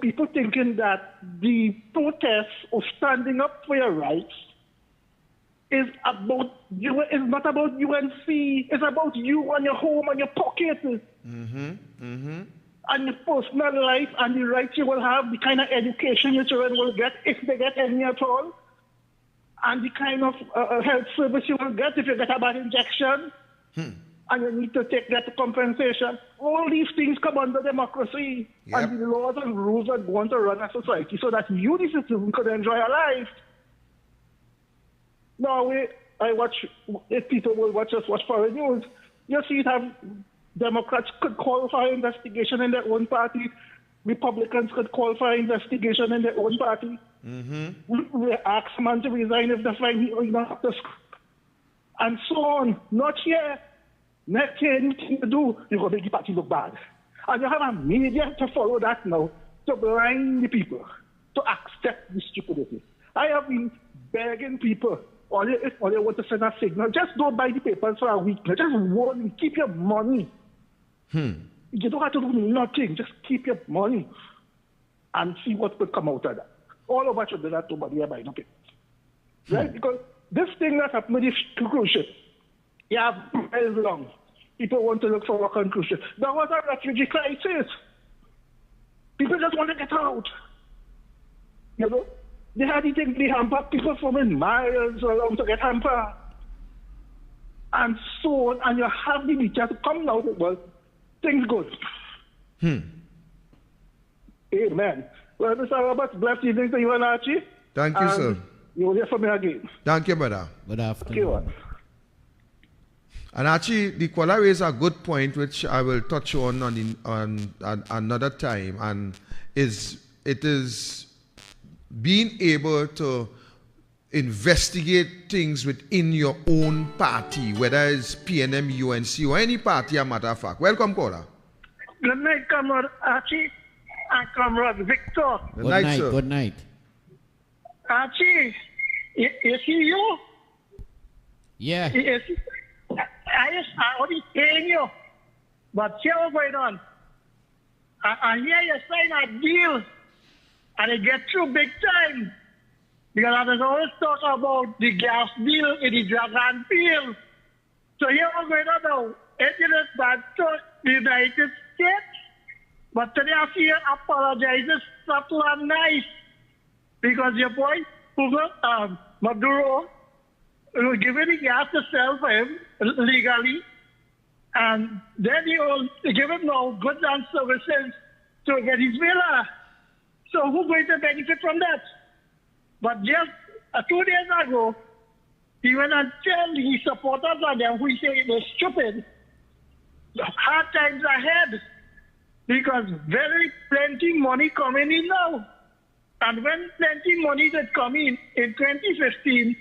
people thinking that the protests or standing up for your rights is about you, is not about UNC, it's about you and your home and your pocket. And your personal life and the rights you will have, the kind of education your children will get, if they get any at all, and the kind of health service you will get if you get a bad injection, and you need to take that compensation. All these things come under democracy, and the laws and rules are going to run a society so that you, the citizen, could enjoy a life. Now, if people will watch foreign news, you see it have Democrats could call for investigation in their own party. Republicans could call for investigation in their own party. We ask man to resign if they find he not to and so on. Not here. Next year, anything to do, you're going to make the party look bad. And you have a media to follow that now, to blind the people, to accept the stupidity. I have been begging people, if all you want to send a signal, just don't buy the papers for a week. Just warn, keep your money. You don't have to do nothing. Just keep your money and see what could come out of that. All of us should do that to body by no papers. Right? Because this thing that happened with the cruise ship, very long. People want to look for work on cruise ship. There was a refugee crisis. People just want to get out. You know? They had to take the hamper, people from in miles around to get hamper. And so on. And you have the media to come now. Well, things good. Amen. Well, Mr. Roberts, blessed evening to you and Archie. Thank you, sir. You will hear from me again. Thank you, brother. Good afternoon. And actually, the caller raised a good point, which I will touch on another time, and it is being able to investigate things within your own party, whether it's PNM, UNC, or any party, a matter of fact. Welcome, caller. Good night, Comrade Archie and Comrade Victor. Good night, sir. Good night. Archie, is he you? Yeah. I already paying you, but see what's going on. I hear you sign a deal, and it gets through big time. Because there's always talk about the gas deal in the Dragon field. So here what's going on now. It is bad to the United States, but today I see you apologizes subtle and nice. Because your boy, Maduro, will give him the gas to sell for him legally, and then he will give him now goods and services to get his villa. So who's going to benefit from that? But just 2 days ago, he went and tell his supporters and them who say it was stupid. Hard times ahead, because very plenty money coming in now. And when plenty money that come in 2015,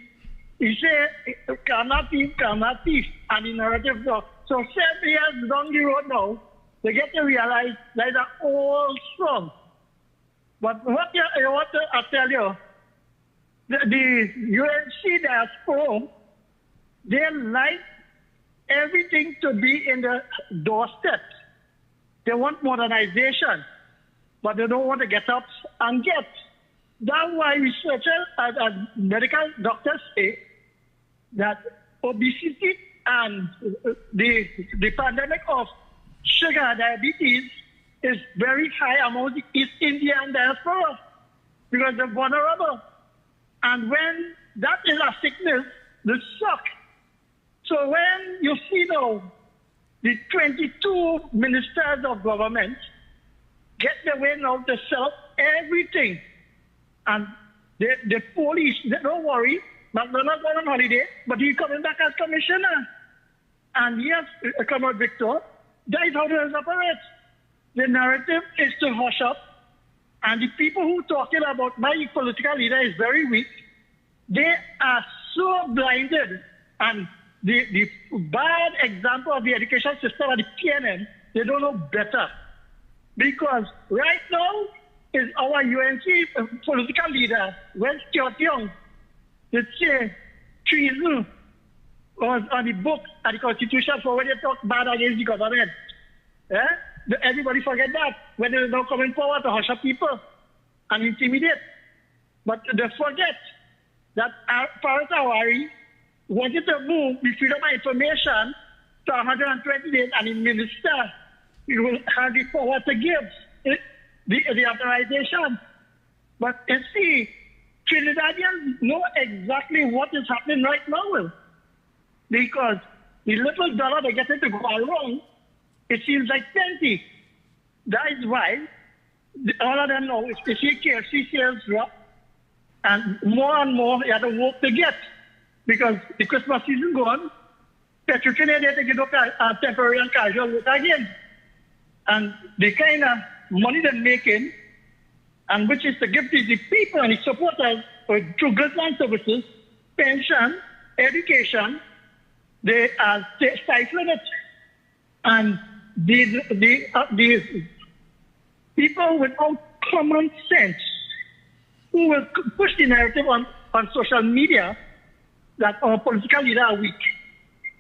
he said, cannot thief, and the narrative goes. So 7 years down the road now, they get to realize that they're all strong. But what I want to tell you, the UNC diaspora, they like everything to be in the doorstep. They want modernization, but they don't want to get up and get. That's why researchers and medical doctors say that obesity and the pandemic of sugar diabetes is very high among the East Indian diaspora because they're vulnerable. And when that is a sickness, they suck. So when you see now the 22 ministers of government get the way now to sell everything, and the police, they don't worry, but they're not going on holiday, but he's coming back as commissioner. And yes, Comrade Victor, that is how they operate. The narrative is to hush up, and the people who are talking about my political leader is very weak. They are so blinded, and the bad example of the education system at the PNM, they don't know better. Because right now is our UNC political leader, West Young, they say treason. on the book and the Constitution for when they talk bad against the government. Everybody forget that when they now coming forward to hush up people and intimidate. But they forget that Farouk Awari wanted to move the freedom of information to 120 days, and the minister will have the power to give the authorization. But you see, Trinidadians know exactly what is happening right now, because the little dollar they get to go around, it seems like plenty. That is why all of them know if the KFC sales drop, and more you have to work to get, because the Christmas season gone, Petrochemical they get up a temporary and casual work again. And the kind of money they're making, and which is to give to the people and the supporters through goods and services, pension, education, they are stifling it. And these people without common sense who will push the narrative on social media that our political leaders are weak.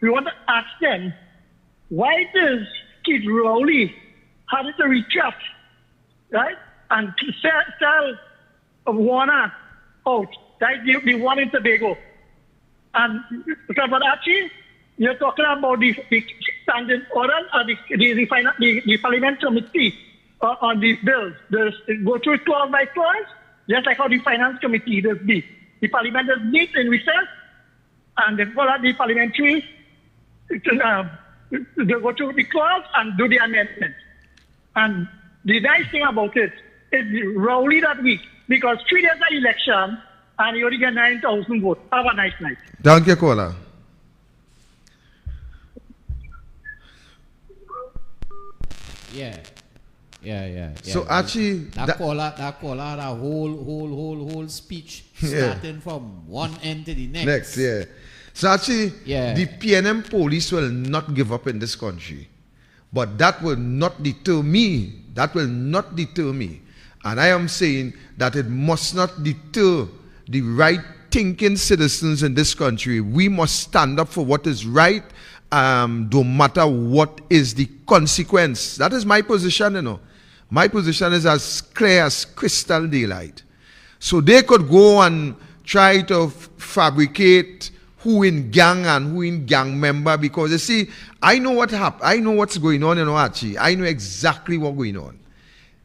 We want to ask them, why does Kid Rowley have to retract, right? And sell Warner out. That's the one in Tobago. And Sabadachi, you're talking about the standing order or the parliament committee on these bills. Go through clause by clause, just like how the finance committee does meet. The parliament does meet in recess, and they follow the parliamentary they go through the clause and do the amendment. And the nice thing about it is Rowley that week, because 3 days of election and you only get 9,000 votes. Have a nice night. Thank you, caller. Yeah. So actually, that caller had a whole speech starting from one end to the next. So actually, the PNM police will not give up in this country. But that will not deter me. And I am saying that it must not deter the right-thinking citizens in this country. We must stand up for what is right, no matter what is the consequence. That is my position, My position is as clear as crystal daylight. So they could go and try to fabricate who in gang and who in gang member, because you see, I know what happened. I know what's going on, Archie. I know exactly what's going on.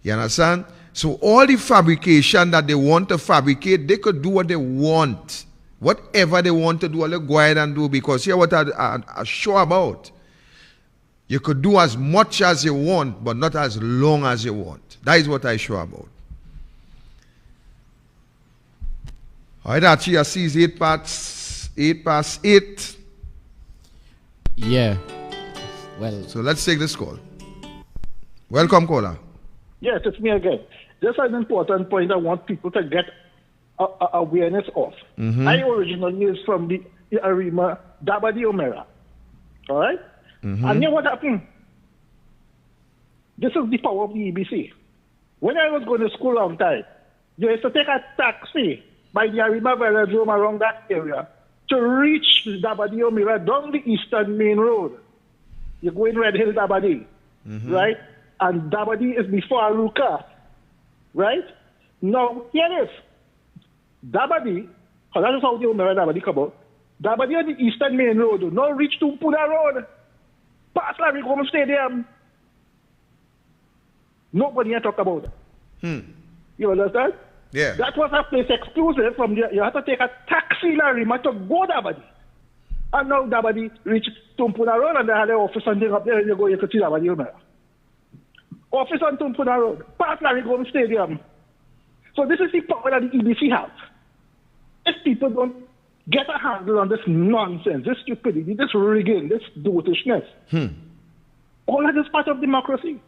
You understand? So all the fabrication that they want to fabricate, they could do what they want. Whatever they want to do, all they go ahead and do, because here what I'm sure about. You could do as much as you want, but not as long as you want. That is what I'm sure about. All right, Archie, I see it's 8 past 8. Yeah. Well. So let's take this call. Welcome, caller. Yes, it's me again. Just an important point I want people to get awareness of. Mm-hmm. I originally is from the Arima Dabadi Omera. All right? Mm-hmm. And you know what happened? This is the power of the EBC. When I was going to school long time, you used to take a taxi by the Arima Velodrome around that area to reach Dabadi Omera down the Eastern Main Road. You go in Red Hill, Dabadi, right? And Dabadi is before Aruka, right? Now, here it is. Dabadi, that is how the Omera Dabadi come out. Dabadi on the Eastern Main Road, now reach to Puna Road, past Larry Stadium. Nobody had talked about it. You understand? Yeah. That was a place exclusive from the, you had to take a taxi Larima to go Dabadi. And now Dabadi reach Tumpuna Road and they had an office and thing up there and you go, you could see Dabadi Omera. Office on Tumpuna Road, past Larry Stadium. So this is the power that the EBC have. If people don't get a handle on this nonsense, this stupidity, this rigging, this dotishness, all of this part of democracy.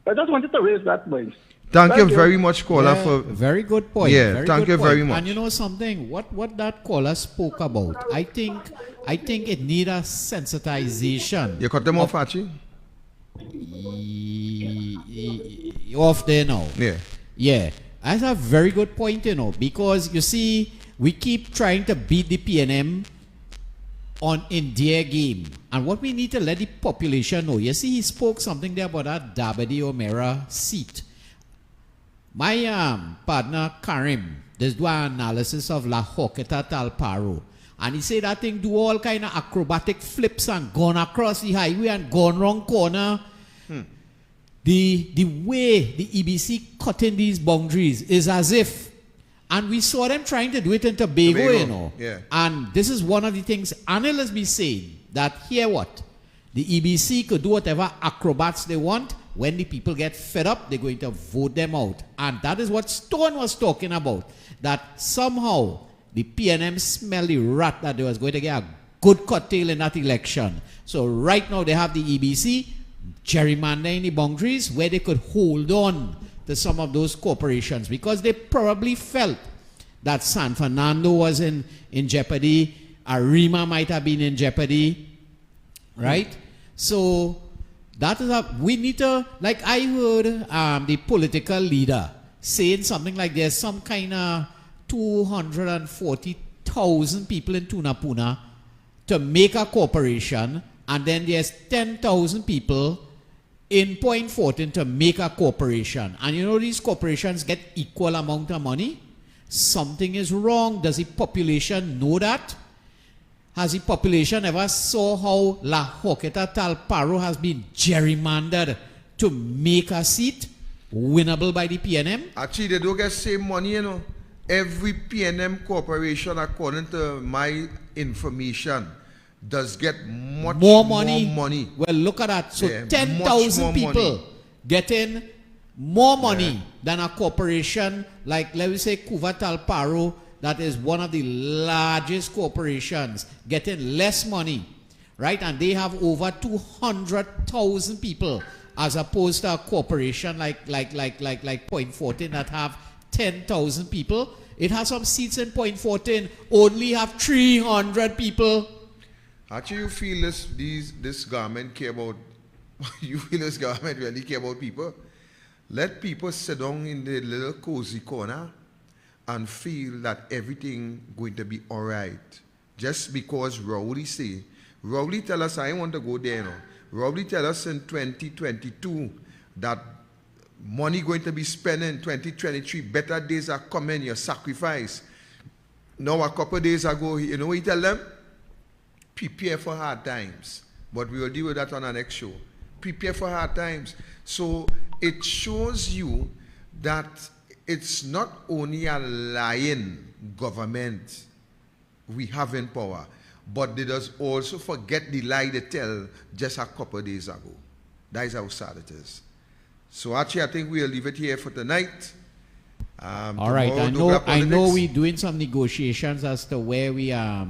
I just wanted to raise that point. Thank you very much, caller. For very good point. Yeah, thank you very much. And you know something? What that caller spoke about, I think it needs a sensitization. You cut them off, Archie? Off there now. Yeah. That's a very good point, because you see, we keep trying to beat the PNM in their game. And what we need to let the population know, you see, he spoke something there about that Dabadi O'Meara seat. My partner Karim, there's do an analysis of La Hoqueta Talparo. And he said that thing do all kind of acrobatic flips and gone across the highway and gone wrong corner. The way the EBC cutting these boundaries is as if, and we saw them trying to do it in Tobago, you know. Yeah. And this is one of the things analysts be saying, that here what? The EBC could do whatever acrobats they want. When the people get fed up, they're going to vote them out. And that is what Stone was talking about. That somehow the PNM smelled the rat that they was going to get a good curtail in that election. So right now they have the EBC gerrymandering the boundaries where they could hold on to some of those corporations because they probably felt that San Fernando was in jeopardy, Arima might have been in jeopardy, right? So that is we need to, like I heard the political leader saying something like there's some kind of 240,000 people in Tunapuna to make a corporation, and then there's 10,000 people in Point Fortin to make a corporation. And you know these corporations get equal amount of money? Something is wrong. Does the population know that? Has the population ever saw how La Hoqueta Talparo has been gerrymandered to make a seat winnable by the PNM? Actually, they don't get same money, you know. Every PNM corporation, according to my information, does get much more money. Well, look at that. So Yeah, 10,000 much more people money. getting more money than a corporation like, let me say, Kuva Talparo, that is one of the largest corporations, getting less money, right? And they have over 200,000 people, as opposed to a corporation like Point Fortin that have 10,000 people. It has some seats in Point Fortin, only have 300 people. Actually, you feel this government care about, you feel this government really care about people? Let people sit down in the little cozy corner and feel that everything going to be all right. Just because Rowley say, Rowley tell us, I want to go there now. Rowley tell us in 2022 that money going to be spent in 2023, better days are coming, your sacrifice. Now a couple of days ago, you know what he tell them? Prepare for hard times. But we will deal with that on our next show. Prepare for hard times. So it shows you that it's not only a lying government we have in power, but they does also forget the lie they tell just a couple of days ago. That is how sad it is. So actually, I think we'll leave it here for tonight. All right, I know we're doing some negotiations as to where we right,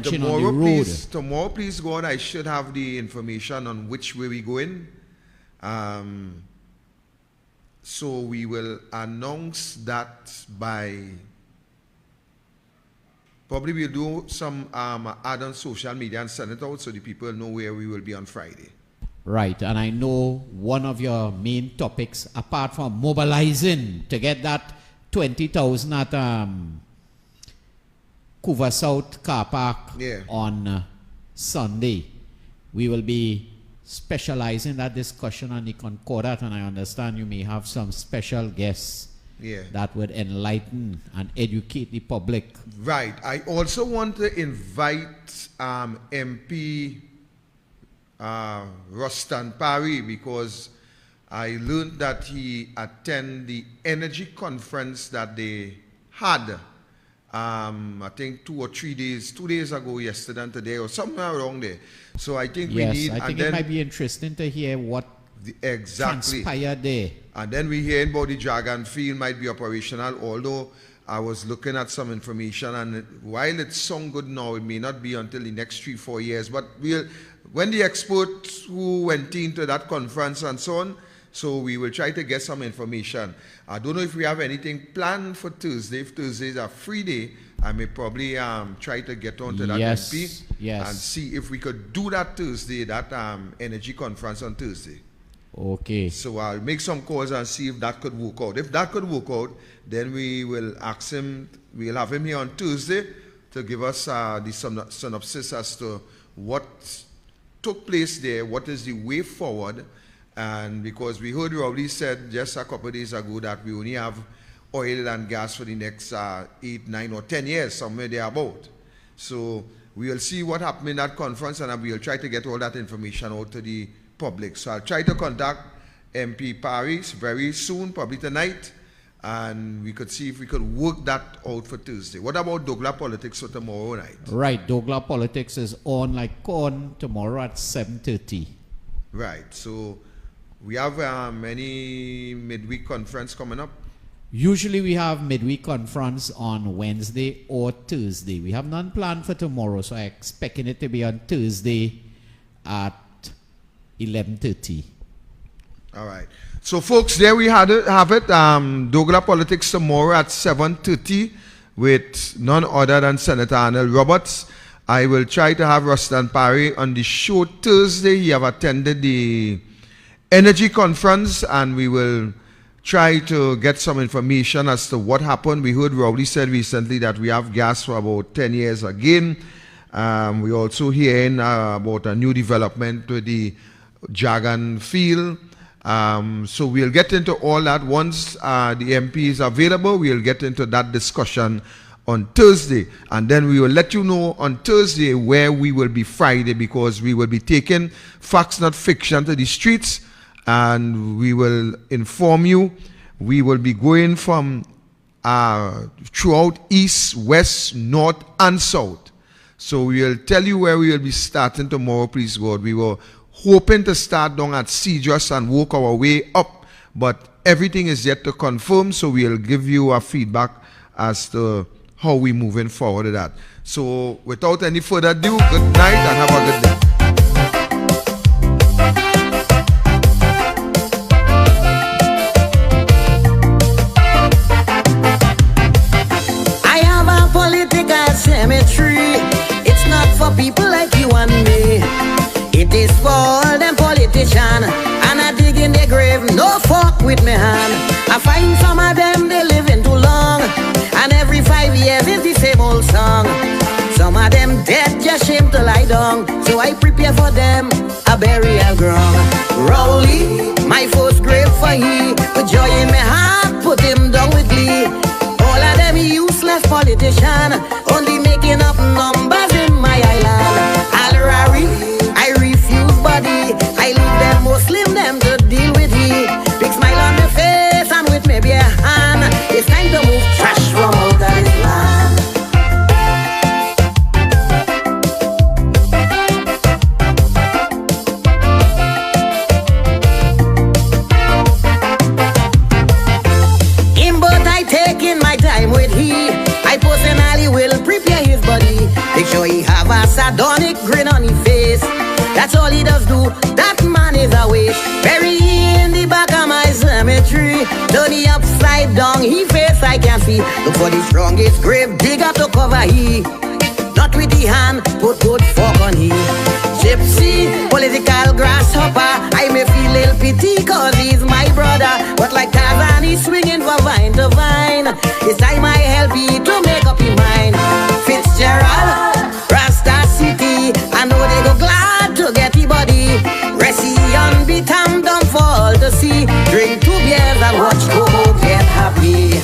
tomorrow, on the road. Tomorrow, please God, I should have the information on which way we going. So we will announce that by, probably we'll do some ad on social media and send it out so the people know where we will be on Friday. Right, and I know one of your main topics, apart from mobilizing to get that 20,000 at Couva South Car Park on Sunday, we will be specializing that discussion on the Concordat, and I understand you may have some special guests that would enlighten and educate the public. Right. I also want to invite MP Rustan Pari, because I learned that he attended the energy conference that they had, I think 2 or 3 days, 2 days ago, yesterday and today, or somewhere around there. So I think we need... I think it might be interesting to hear what transpired there. And then we hear about the Dragon Field might be operational, although I was looking at some information, and while it sounds good now, it may not be until the next 3-4 years. But when the experts who went into that conference and so on, so we will try to get some information. I don't know if we have anything planned for Thursday. If Thursday is a free day, I may probably try to get onto that MP and see if we could do that Thursday, that energy conference on Thursday. Okay. So I'll make some calls and see if that could work out. If that could work out, then we will ask him, we'll have him here on Tuesday to give us the synopsis as to what took place there, what is the way forward, and because we heard Rowley said just a couple of days ago that we only have oil and gas for the next 8, 9, or 10 years, somewhere thereabout. So we will see what happened in that conference, and we will try to get all that information out to the public. So I'll try to contact MP Paris very soon, probably tonight, and we could see if we could work that out for Thursday. What about Douglas Politics for tomorrow night? Right, Douglas Politics is on tomorrow at 7:30. Right, so we have any midweek conference coming up? Usually we have midweek conference on Wednesday or Thursday. We have none planned for tomorrow, so I'm expecting it to be on Thursday at 11:30. All right. So, folks, there we have it. Douglas Politics tomorrow at 7:30 with none other than Senator Arnold Roberts. I will try to have Rustan Parry on the show Thursday. He have attended the energy conference, and we will try to get some information as to what happened. We heard Rowley said recently that we have gas for about 10 years again. We also hearing about a new development with the Jagan field. So we'll get into all that once the MP is available. We'll get into that discussion on Thursday, and then we will let you know on Thursday where we will be Friday, because we will be taking facts not fiction to the streets, and we will inform you. We will be going from throughout east, west, north, and south. So we will tell you where we will be starting tomorrow, please God. We were hoping to start down at Cedrus and work our way up, but everything is yet to confirm, so we'll give you a feedback as to how we're moving forward with that. So without any further ado, good night and have a good day. Cemetery. It's not for people like you and me. It is for all them politicians, and I dig in their grave, no fuck with me hand. I find some of them they living too long, and every 5 years is the same old song. Some of them dead, just shame to lie down, so I prepare for them a burial ground. Rowley, my first grave for he, with joy in my heart, put him down with glee. All of them useless politicians, only making up numbers in my island. Al-Rari, I refuse body, I leave them Muslim, them to deal with he. Big smile on the face and with maybe a hand. It's time to move trash from out of this land. With he, I personally will prepare his body. Make sure he have a sardonic grin on his face. That's all he does do, that man is a waste. Bury in the back of my cemetery, turn he upside down, he face I can see. Look for the strongest grave digger to cover he. Not with the hand, put good fork on he. Gypsy, political grasshopper, I may feel little pity cause he's my brother. But like Tarzan, he's swinging from vine to vine. It's time I help you to make up your mind. Fitzgerald, Rasta City, I know they go glad to get the body. Resi on the town, don't fall to see. Drink 2 beers and watch Coco get happy.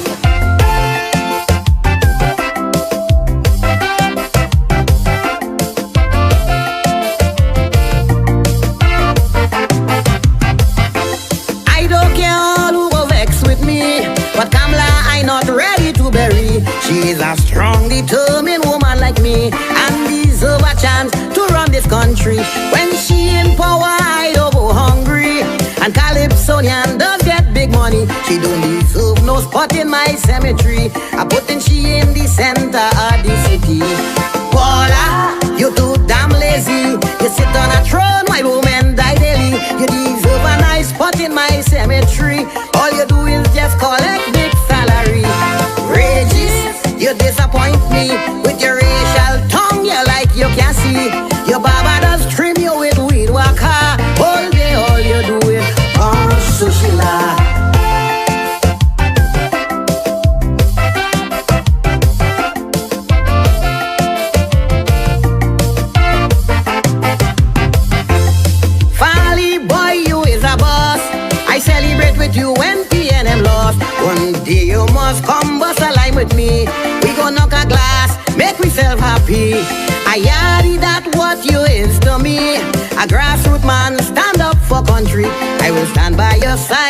But Kamala, I not ready to bury. She is a strong, determined woman like me, and deserve a chance to run this country. When she in power, I don't go hungry. And Calypsonian does get big money. She don't deserve no spot in my cemetery. I putting she in the center of the city. Paula, you too damn lazy. You sit on a throne while women die daily. You deserve a nice spot in my cemetery. All you do is just collect big salary. Regis, you disappoint me with your racial tongue. You like you can see. Your barber does trim you with weed waka. All day all you do is Sushila. bust a line with me. We go knock a glass, make myself happy. I yardy that what you is to me. A grassroots man, stand up for country. I will stand by your side.